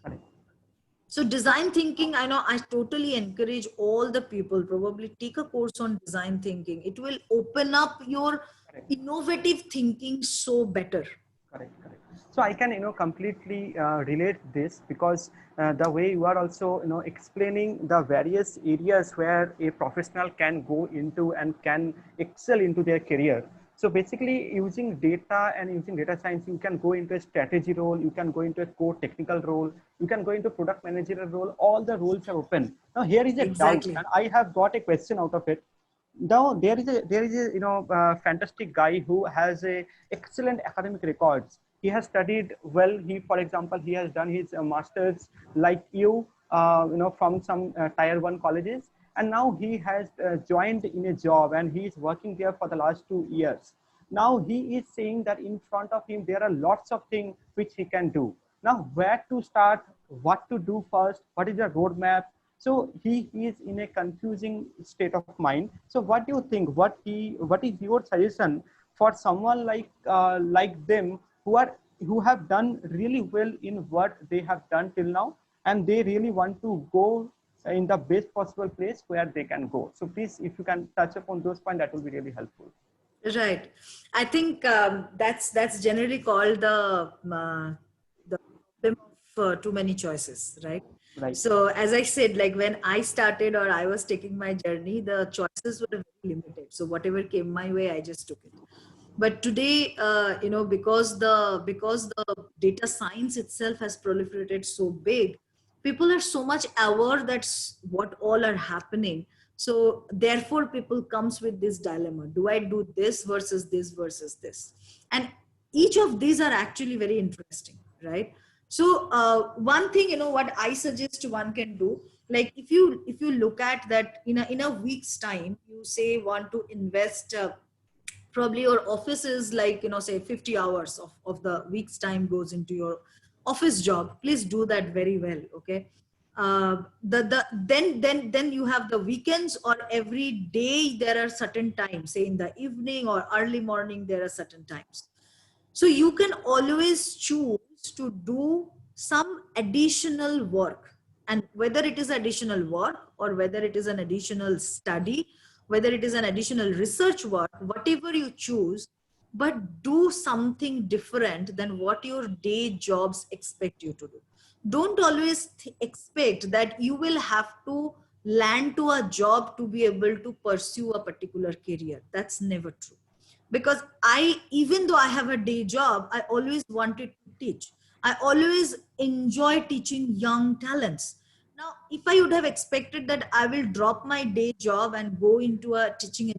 Correct. So design thinking, I know I totally encourage all the people, probably take a course on design thinking. It will open up your Correct. innovative thinking so better. Correct, correct. So I can, completely relate this, because the way you are also, explaining the various areas where a professional can go into and can excel into their career. So basically, using data and using data science, you can go into a strategy role, you can go into a core technical role, you can go into product managerial role. All the roles are open. Now here is a doubt, Exactly. and I have got a question out of it. Now there is a fantastic guy who has a excellent academic records. He has studied well. He, for example, he has done his masters like from some tier 1 colleges, and now he has joined in a job and he is working there for the last 2 years. Now he is saying that in front of him there are lots of things which he can do. Now where to start, what to do first, what is the roadmap? So he is in a confusing state of mind. So what do you think, what is your suggestion for someone like them, who have done really well in what they have done till now, and they really want to go in the best possible place where they can go? So please, if you can touch upon those points, that will be really helpful. Right. I think that's generally called the problem of too many choices, right? Right. So as I said, like when I started or I was taking my journey, the choices were very limited. So whatever came my way, I just took it. But today, because the data science itself has proliferated so big, people are so much aware that's what all are happening. So therefore people comes with this dilemma: do I do this versus this versus this? And each of these are actually very interesting, right? So one thing, what I suggest one can do, like if you look at that in a week's time, you say want to invest. Probably your office is like say 50 hours of the week's time goes into your office job. Please do that very well, okay? Then you have the weekends, or every day there are certain times, say in the evening or early morning there are certain times. So you can always choose to do some additional work, and whether it is additional work or whether it is an additional study, whether it is an additional research work, whatever you choose, but do something different than what your day jobs expect you to do. Don't always expect that you will have to land to a job to be able to pursue a particular career. That's never true. Because even though I have a day job, I always wanted to teach. I always enjoy teaching young talents. Now, if I would have expected that I will drop my day job and go into a teaching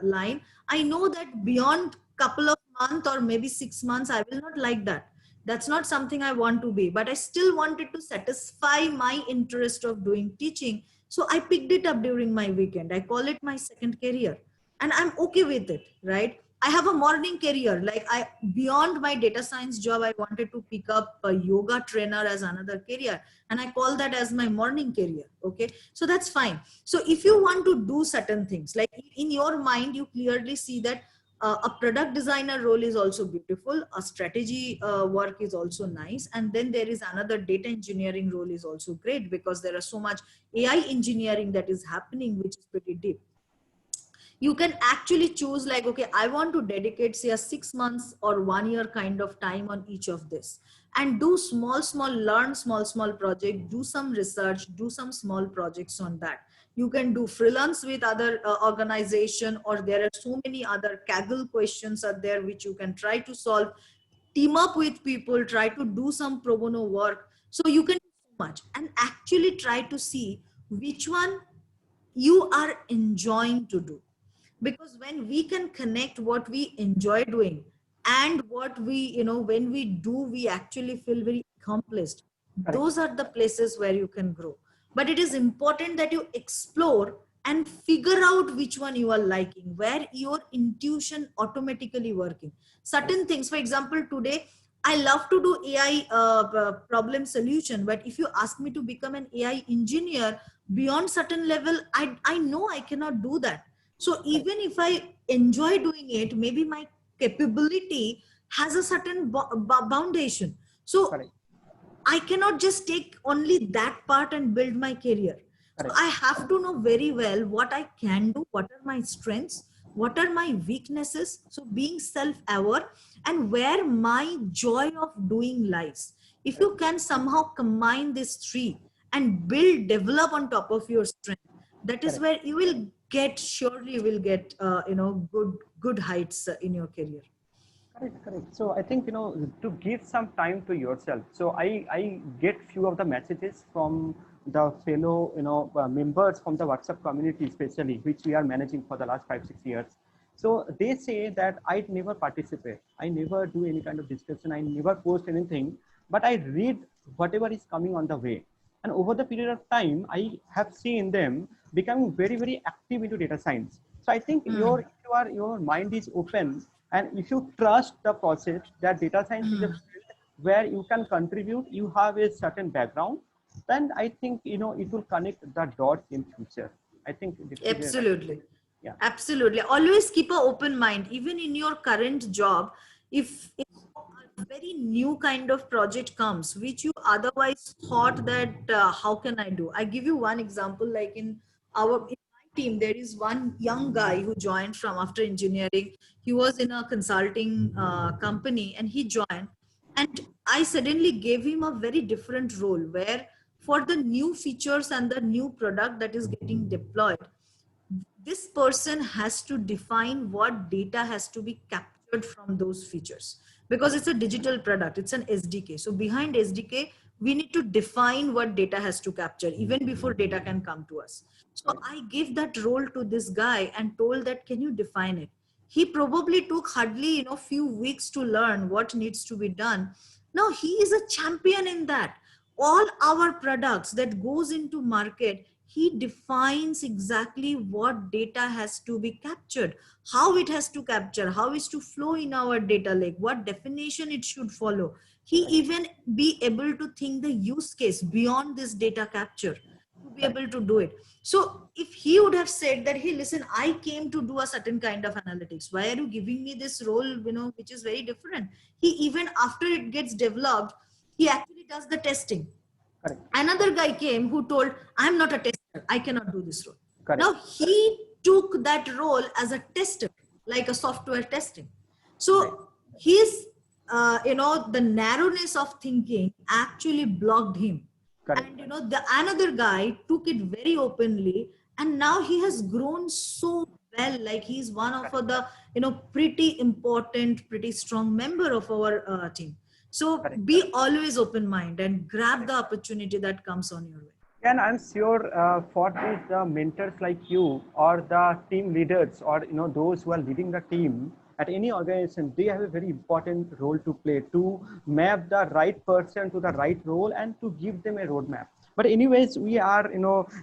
line, I know that beyond couple of months or maybe 6 months, I will not like that. That's not something I want to be, but I still wanted to satisfy my interest of doing teaching. So I picked it up during my weekend. I call it my second career, and I'm okay with it, right? I have a morning career. Like beyond my data science job, I wanted to pick up a yoga trainer as another career. And I call that as my morning career. Okay. So that's fine. So if you want to do certain things, like in your mind, you clearly see that a product designer role is also beautiful. A strategy work is also nice. And then there is another data engineering role is also great, because there are so much AI engineering that is happening, which is pretty deep. You can actually choose like, okay, I want to dedicate say a 6 months or 1 year kind of time on each of this, and do learn small project, do some research, do some small projects on that. You can do freelance with other organization, or there are so many other Kaggle questions are there which you can try to solve, team up with people, try to do some pro bono work. So you can do so much and actually try to see which one you are enjoying to do. Because when we can connect what we enjoy doing and what we, when we do, we actually feel very accomplished. Those are the places where you can grow. But it is important that you explore and figure out which one you are liking, where your intuition automatically working. Certain things, for example, today I love to do AI problem solution, but if you ask me to become an AI engineer beyond certain level, I know I cannot do that. So even if I enjoy doing it, maybe my capability has a certain foundation. So I cannot just take only that part and build my career. So I have to know very well what I can do, what are my strengths, what are my weaknesses. So being self-aware and where my joy of doing lies. If you can somehow combine these three and develop on top of your strength, that is where you will get, surely you will get, good heights in your career. Correct. So I think, to give some time to yourself. So I get few of the messages from the fellow, members from the WhatsApp community, especially, which we are managing for the last 5-6 years. So they say that I never participate. I never do any kind of discussion. I never post anything, but I read whatever is coming on the way. And over the period of time, I have seen them becoming very, very active into data science. So I think your mind is open, and if you trust the process that data science is a field where you can contribute, you have a certain background, then I think, it will connect the dots in future. I think Absolutely. Yeah. Absolutely. Always keep an open mind, even in your current job. If a very new kind of project comes, which you otherwise thought that, how can I do? I give you one example, like in my team, there is one young guy who joined from after engineering. He was in a consulting company and he joined. And I suddenly gave him a very different role where for the new features and the new product that is getting deployed, this person has to define what data has to be captured from those features, because it's a digital product, it's an SDK. So behind SDK, we need to define what data has to capture even before data can come to us. So I gave that role to this guy and told that, can you define it? He probably took hardly, few weeks to learn what needs to be done. Now he is a champion in that. All our products that goes into market, he defines exactly what data has to be captured, how it has to capture, how is to flow in our data lake, what definition it should follow. He even be able to think the use case beyond this data capture to be able to do it. So if he would have said that, hey, listen, I came to do a certain kind of analytics, why are you giving me this role, which is very different? He, even after it gets developed, he actually does the testing. Another guy came who told, I'm not a tester, I cannot do this role. Now he took that role as a tester, like a software testing. So his, the narrowness of thinking actually blocked him. And the another guy took it very openly, and now he has grown so well. Like he's one of the pretty important, pretty strong member of our team. So be always open mind and grab the opportunity that comes on your way. And I'm sure for these mentors like you, or the team leaders, or those who are leading the team at any organization, they have a very important role to play to map the right person to the right role and to give them a roadmap. But anyways, we are,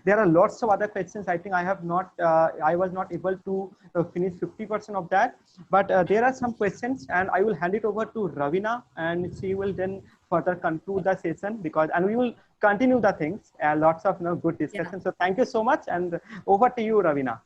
there are lots of other questions. I think I have not, I was not able to finish 50% of that. But there are some questions, and I will hand it over to Ravina, and she will then further conclude the session, and we will continue the things. Lots of good Yeah. discussion. So thank you so much, and over to you, Ravina.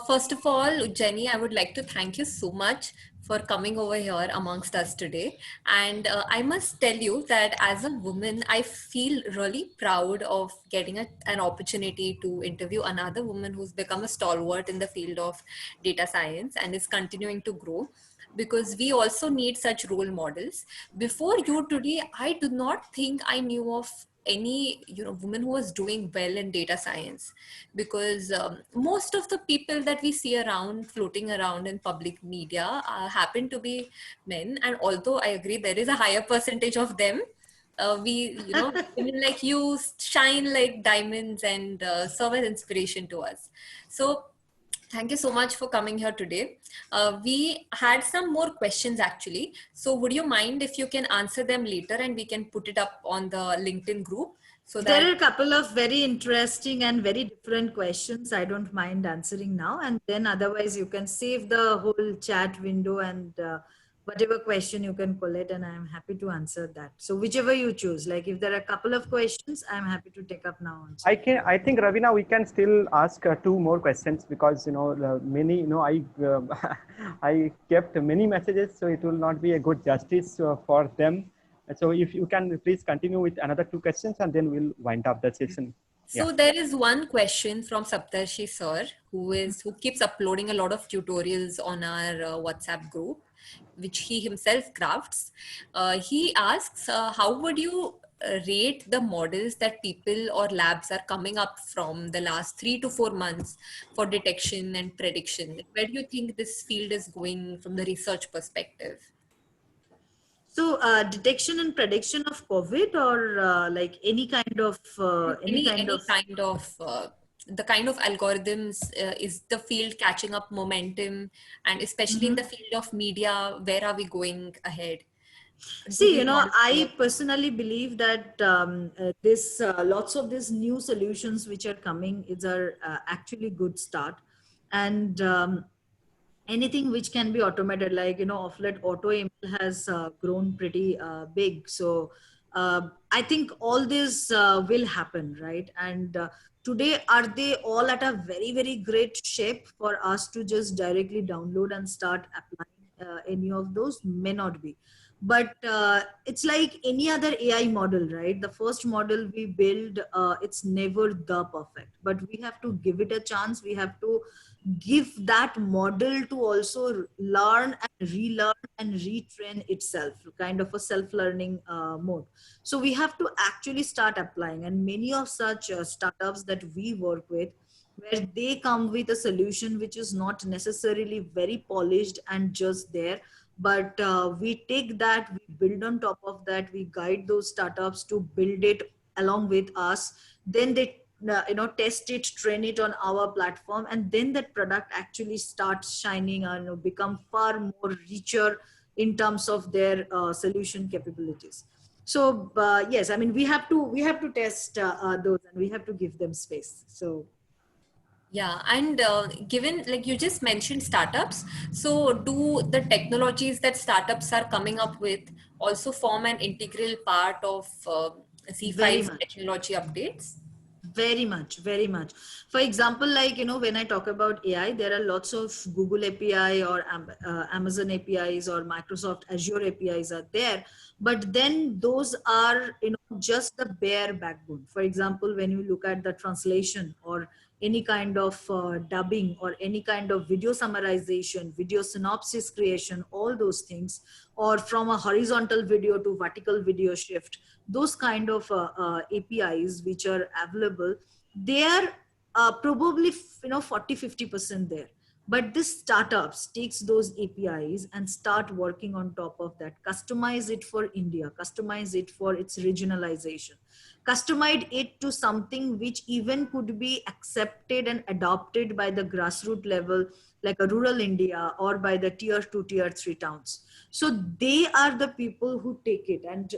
First of all, Jenny, I would like to thank you so much for coming over here amongst us today. And I must tell you that as a woman, I feel really proud of getting an opportunity to interview another woman who's become a stalwart in the field of data science and is continuing to grow, because we also need such role models. Before you today, I do not think I knew of any woman who was doing well in data science, because most of the people that we see around floating around in public media happen to be men. And although I agree there is a higher percentage of them, women like you shine like diamonds and serve as inspiration to us. So thank you so much for coming here today. We had some more questions actually. So would you mind if you can answer them later and we can put it up on the LinkedIn group so There that... are a couple of very interesting and very different questions. I don't mind answering now. And then otherwise you can save the whole chat window, and whatever question you can pull it, and I'm happy to answer that. So whichever you choose, like if there are a couple of questions, I'm happy to take up now. Also. I think Ravina, we can still ask two more questions, because many, I kept many messages, so it will not be a good justice for them. So if you can please continue with another two questions, and then we'll wind up the session. So Yeah. there is one question from Saptarshi sir, who keeps uploading a lot of tutorials on our WhatsApp group, which he himself crafts. He asks, how would you rate the models that people or labs are coming up from the last 3 to 4 months for detection and prediction? Where do you think this field is going from the research perspective? So detection and prediction of COVID, or like any kind of Any kind of the kind of algorithms, is the field catching up momentum, and especially in the field of media, where are we going ahead? See, I personally believe that this lots of these new solutions which are coming is are actually good start, and anything which can be automated, like of late auto email has grown pretty big. So I think all this will happen, right? And today, are they all at a very, very great shape for us to just directly download and start applying any of those? May not be. But it's like any other AI model, right? The first model we build, it's never the perfect, but we have to give it a chance. We have to give that model to also learn and relearn and retrain itself, kind of a self-learning mode. So we have to actually start applying, and many of such startups that we work with, where they come with a solution which is not necessarily very polished and just there, but we take that, we build on top of that, we guide those startups to build it along with us, then they test it, train it on our platform, and then that product actually starts shining and become far more richer in terms of their solution capabilities. So yes, I mean, we have to test those, and we have to give them space. So yeah, and given, like you just mentioned, startups, so do the technologies that startups are coming up with also form an integral part of very Z5's much. technology updates? Very much, very much. For example, like, when I talk about AI, there are lots of Google API or Amazon APIs or Microsoft Azure APIs are there. But then those are, just the bare backbone. For example, when you look at the translation or any kind of dubbing or any kind of video summarization, video synopsis creation, all those things, or from a horizontal video to vertical video shift, those kind of APIs which are available, they are probably 40-50% there. But this startups takes those APIs and start working on top of that, customize it for India, customize it for its regionalization, customize it to something which even could be accepted and adopted by the grassroots level, like a rural India, or by the tier 2, tier 3 towns. So they are the people who take it, and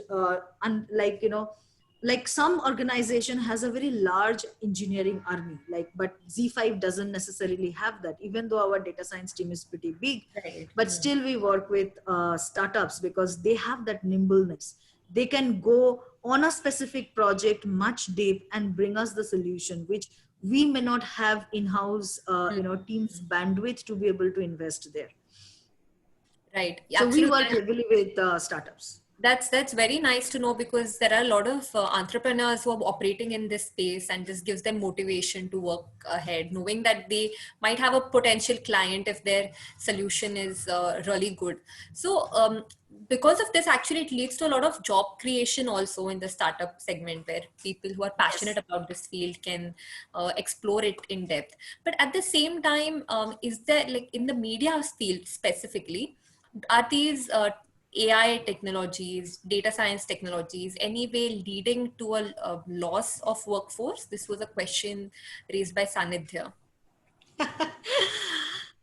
like like some organization has a very large engineering army, like, but Z5 doesn't necessarily have that, even though our data science team is pretty big. Right. But still we work with startups because they have that nimbleness. They can go on a specific project much deep and bring us the solution, which we may not have in-house teams bandwidth to be able to invest there. Right. So we Absolutely. work heavily with startups. That's very nice to know, because there are a lot of entrepreneurs who are operating in this space, and this gives them motivation to work ahead, knowing that they might have a potential client if their solution is really good. So because of this, actually it leads to a lot of job creation also in the startup segment, where people who are passionate about this field can explore it in depth. But at the same time, is there, like in the media field specifically, are these AI technologies, data science technologies, anyway leading to a loss of workforce? This was a question raised by Sanidhya.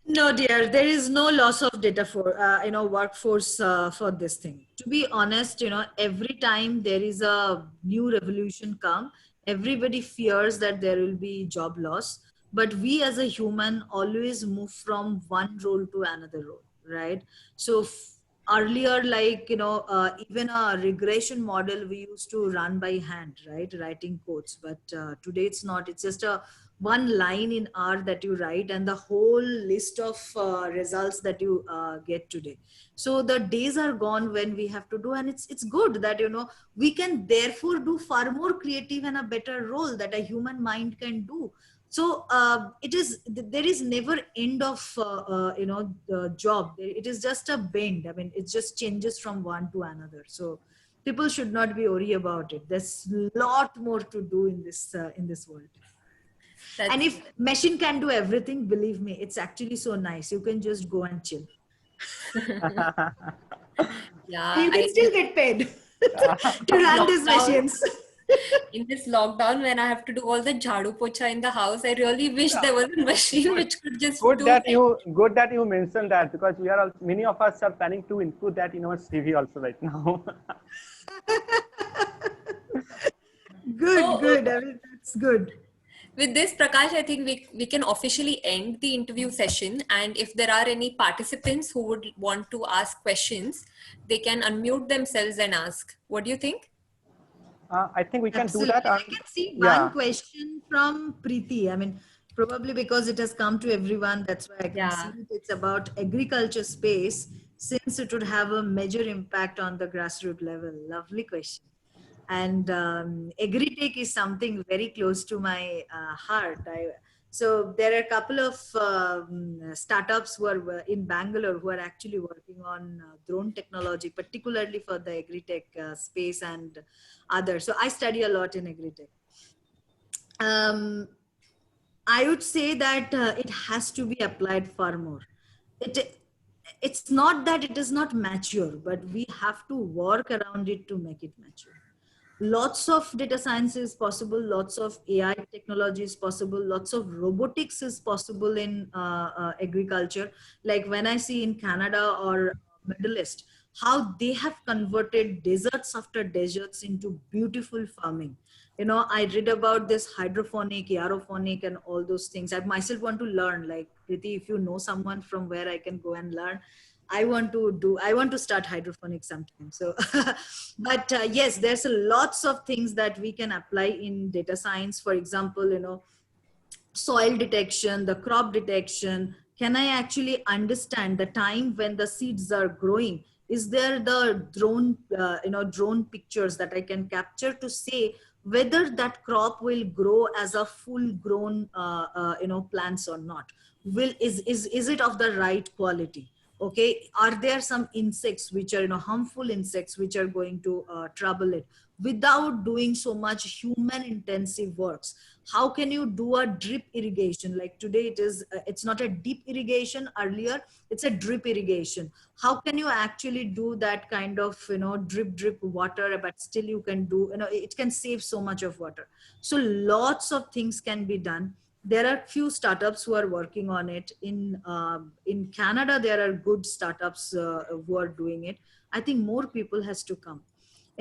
No, dear, there is no loss of data for workforce for this thing. To be honest, every time there is a new revolution come, everybody fears that there will be job loss. But we as a human always move from one role to another role, right? So earlier, like even a regression model we used to run by hand, right, writing codes. But today it's not. It's just a one line in R that you write and the whole list of results that you get today. So the days are gone when we have to do, and it's good that we can therefore do far more creative and a better role that a human mind can do. So there is never end of the job. It is just a bend. I mean, it just changes from one to another. So people should not be worried about it. There's a lot more to do in this world. And if machine can do everything, believe me, it's actually so nice. You can just go and chill. Yeah, you can still get paid to run these machines. In this lockdown, when I have to do all the jhadu pocha in the house, I really wish there was a machine which could just Good do that you mentioned that, because many of us are planning to include that in our CV also right now. Good. I mean, that's good. With this, Prakash, I think we can officially end the interview session. And if there are any participants who would want to ask questions, they can unmute themselves and ask. What do you think? I think we can Absolutely. do that. I can see one question from Preeti. I mean, probably because it has come to everyone, that's why I can see it. It's about agriculture space, since it would have a major impact on the grassroots level. Lovely question. And agri-tech is something very close to my heart. So there are a couple of startups who are in Bangalore who are actually working on drone technology, particularly for the agri-tech space and others. So I study a lot in agri-tech. I would say that it has to be applied far more. It's not that it is not mature, but we have to work around it to make it mature. Lots of data science is possible, lots of AI technology is possible, lots of robotics is possible in agriculture. Like when I see in Canada or Middle East, how they have converted deserts after deserts into beautiful farming. I read about this hydroponic, aerophonic, and all those things. I myself want to learn. Like, Preeti, if you know someone from where I can go and learn, I want to start hydroponics sometime. So, but yes, there's lots of things that we can apply in data science. For example, soil detection, the crop detection. Can I actually understand the time when the seeds are growing? Is there the drone pictures that I can capture to say whether that crop will grow as a full grown, plants or not? Is it of the right quality? Okay, are there some insects which are harmful insects which are going to trouble it, without doing so much human intensive works? How can you do a drip irrigation? Like today it's not a deep irrigation. Earlier it's a drip irrigation. How can you actually do that kind of drip water, but still you can do, it can save so much of water. So lots of things can be done. There are few startups who are working on it. In Canada, there are good startups who are doing it. I think more people has to come.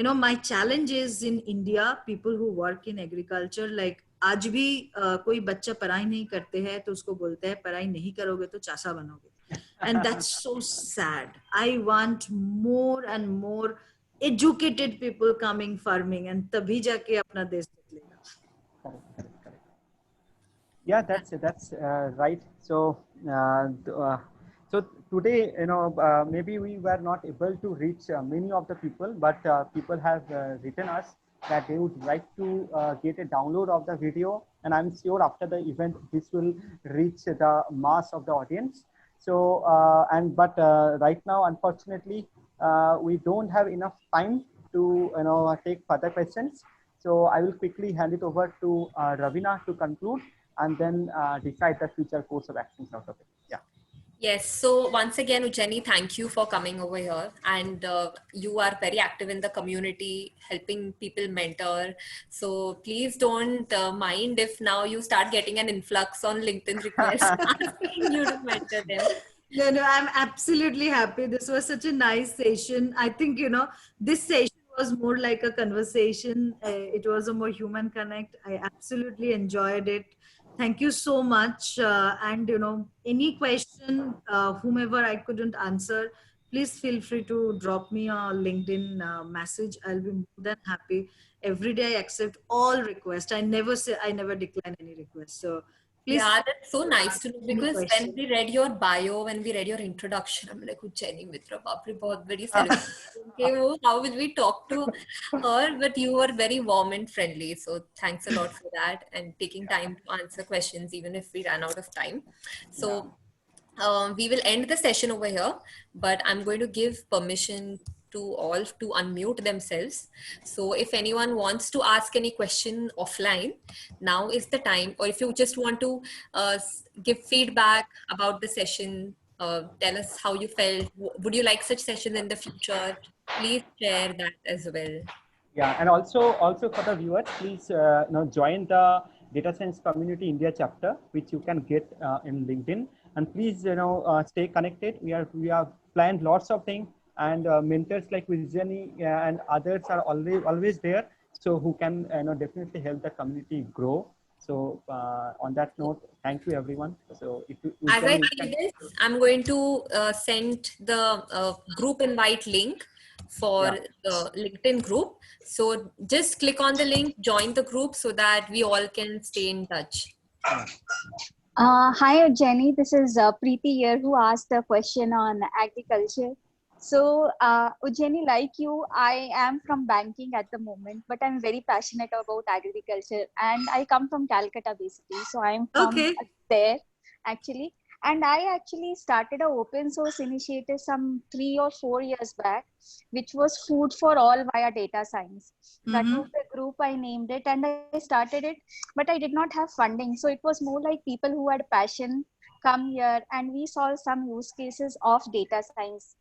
my challenge is in India, people who work in agriculture, like आज भी कोई बच्चा पढ़ाई नहीं करते हैं तो उसको बोलते हैं पढ़ाई नहीं करोगे तो चासा बनोगे, and that's so sad. I want more and more educated people coming farming, and तभी जाके अपना देश बदलेगा. Correct. Yeah, that's right. So so today, maybe we were not able to reach many of the people, but people have written us that they would like to get a download of the video, and I'm sure after the event this will reach the mass of the audience. So but right now, unfortunately, we don't have enough time to take further questions. So I will quickly hand it over to Ravina to conclude, and then decide the future course of actions out of it. Yeah. Yes. So once again, Ujjani, thank you for coming over here. And you are very active in the community, helping people mentor. So please don't mind if now you start getting an influx on LinkedIn requests asking you to mentor them. No, I'm absolutely happy. This was such a nice session. I think, this session was more like a conversation. It was a more human connect. I absolutely enjoyed it. Thank you so much. And, any question, whomever I couldn't answer, please feel free to drop me a LinkedIn message. I'll be more than happy. Every day I accept all requests. I never decline any request. So please. Yeah, that's so nice to know, because when question. we read your bio, when we read your introduction, I'm like, Ujjani Mitra, baapre, bahut badi celebrity. Okay, how will we talk to her? But you were very warm and friendly. So thanks a lot for that, and taking time to answer questions, even if we ran out of time. So we will end the session over here, but I'm going to give permission to all to unmute themselves. So if anyone wants to ask any question offline, now is the time. Or if you just want to give feedback about the session, tell us how you felt. Would you like such sessions in the future? Please share that as well. Yeah, and also for the viewers, please join the Data Science Community India chapter, which you can get in LinkedIn. And please stay connected. We have planned lots of things, and mentors like Ujjani and others are always there, so who can definitely help the community grow. So on that note, thank you everyone. So if you, as I do this, I'm going to send the group invite link for the LinkedIn group. So just click on the link, join the group, so that we all can stay in touch. Hi, Jenny. This is Preeti here, who asked a question on agriculture. So, Ujjani, like you, I am from banking at the moment, but I'm very passionate about agriculture, and I come from Calcutta basically. So I'm from there actually. And I actually started an open source initiative some 3 or 4 years back, which was Food for All via data science. That was the group I named it, and I started it, but I did not have funding. So it was more like people who had passion come here, and we saw some use cases of data science.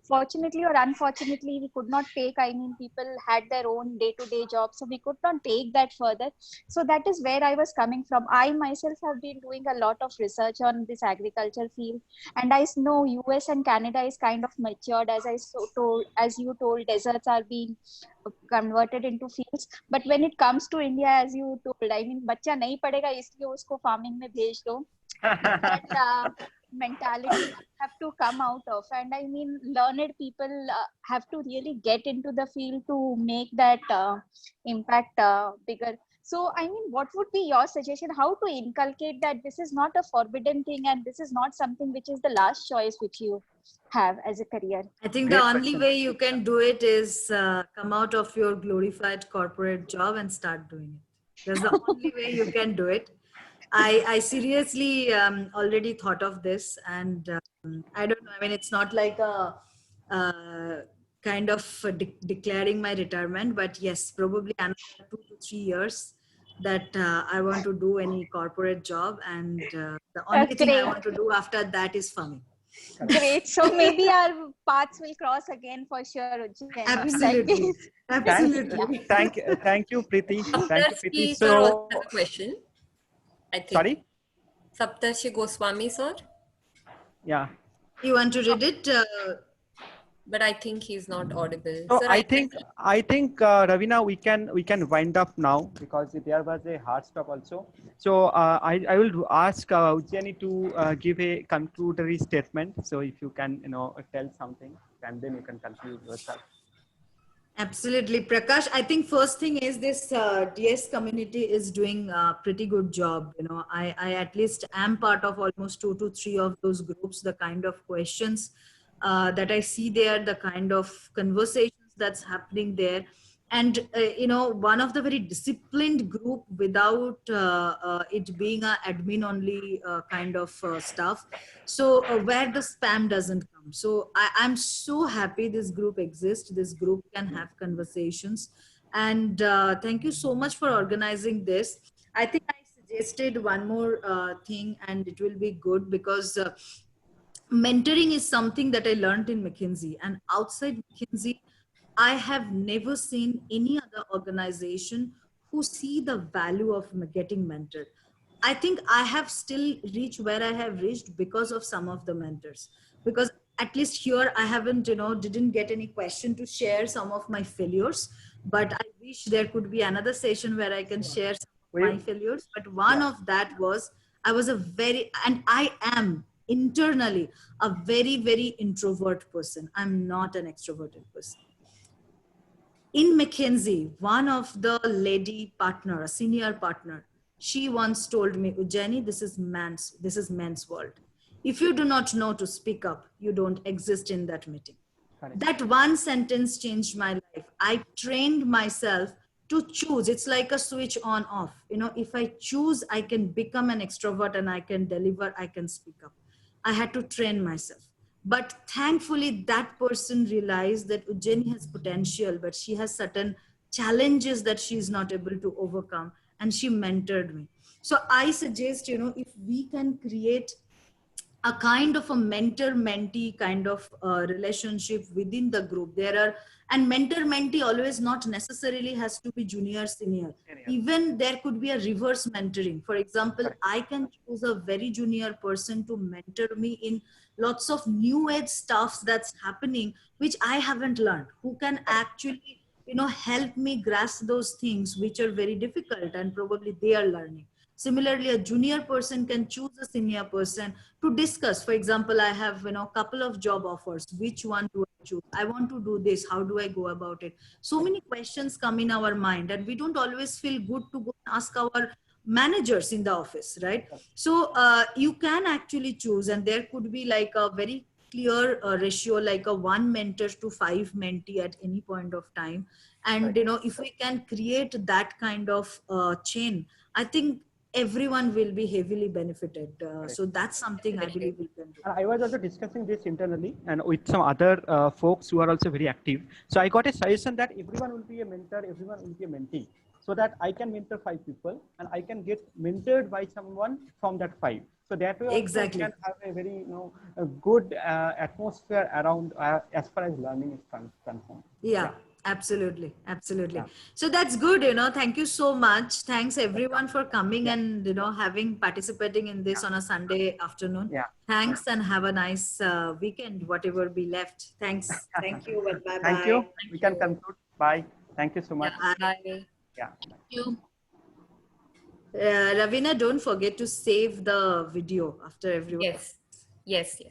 Fortunately or unfortunately, we could not take, people had their own day-to-day jobs, so we could not take that further. So that is where I was coming from. I myself have been doing a lot of research on this agriculture field, and I know US and Canada is kind of matured, as you told, deserts are being converted into fields. But when it comes to India, as you told, bachcha nahi padega isliye usko farming mein bhej do. That mentality have to come out of, and learned people have to really get into the field to make that impact bigger. So what would be your suggestion, how to inculcate that this is not a forbidden thing, and this is not something which is the last choice which you have as a career? I think the only way you can do it is come out of your glorified corporate job and start doing it. That's the only way you can do it. I seriously already thought of this, and I don't know. It's not like a kind of declaring my retirement, but yes, probably another 2 to 3 years that I want to do any corporate job, and the only thing I want to do after that is farming. Great. So maybe our paths will cross again for sure. Absolutely. Absolutely. Thank you, Preeti. Thank you, Preeti. So, a question. I think. Sorry? Saptarshi Goswami, sir. Yeah. You want to read it? but I think he's not audible. So Sir, I think Ravina, we can wind up now because there was a hard stop also. So I will ask Ujjani to give a conclusory statement. So if you can tell something, and then you can conclude yourself. Absolutely, Prakash. I think first thing is this DS community is doing a pretty good job. I at least am part of almost 2 to 3 of those groups. The kind of questions that I see there, the kind of conversations that's happening there, and one of the very disciplined group without it being a admin only kind of stuff. So where the spam doesn't come. So I'm so happy this group exists. This group can have conversations, and thank you so much for organizing this. I think I suggested one more thing, and it will be good because mentoring is something that I learned in McKinsey, and outside McKinsey I have never seen any other organization who see the value of getting mentored. I think I have still reached where I have reached because of some of the mentors. Because at least here I haven't, didn't get any question to share some of my failures. But I wish there could be another session where I can share some of my failures. But one of that was I was and I am internally a very, very introvert person. I'm not an extroverted person. In McKinsey, one of the lady partner, a senior partner, she once told me, Ujjani, this is men's world. If you do not know to speak up, you don't exist in that meeting. Correct. That one sentence changed my life. I trained myself to choose. It's like a switch on off. If I choose, I can become an extrovert and I can deliver, I can speak up. I had to train myself. But thankfully, that person realized that Ujjani has potential, but she has certain challenges that she is not able to overcome. And she mentored me. So I suggest, if we can create a kind of a mentor-mentee kind of relationship within the group. And mentor-mentee always not necessarily has to be junior, senior. Even there could be a reverse mentoring. For example, I can choose a very junior person to mentor me in lots of new age stuff that's happening, which I haven't learned, who can actually, help me grasp those things which are very difficult and probably they are learning. Similarly, a junior person can choose a senior person to discuss. For example, I have a couple of job offers. Which one do I choose? I want to do this. How do I go about it? So many questions come in our mind, and we don't always feel good to go and ask our managers in the office, right? So you can actually choose, and there could be like a very clear ratio, like a 1 mentor to 5 mentee at any point of time. And if we can create that kind of chain, I think everyone will be heavily benefited. So that's something I believe we can do. I was also discussing this internally and with some other folks who are also very active. So I got a suggestion that everyone will be a mentor, everyone will be a mentee, so that I can mentor 5 people and I can get mentored by someone from that 5. So that way exactly we can have a very a good atmosphere around as far as learning is concerned. Yeah. Absolutely. Yeah. So that's good, thank you so much. Thanks everyone for coming and, having participating in this on a Sunday afternoon. Thanks and have a nice weekend, whatever be left. Thanks. Thank you. Bye-bye. Thank you. We can conclude. Bye. Thank you so much. Bye. Yeah. Thank you. Ravina, don't forget to save the video after everyone. Yes.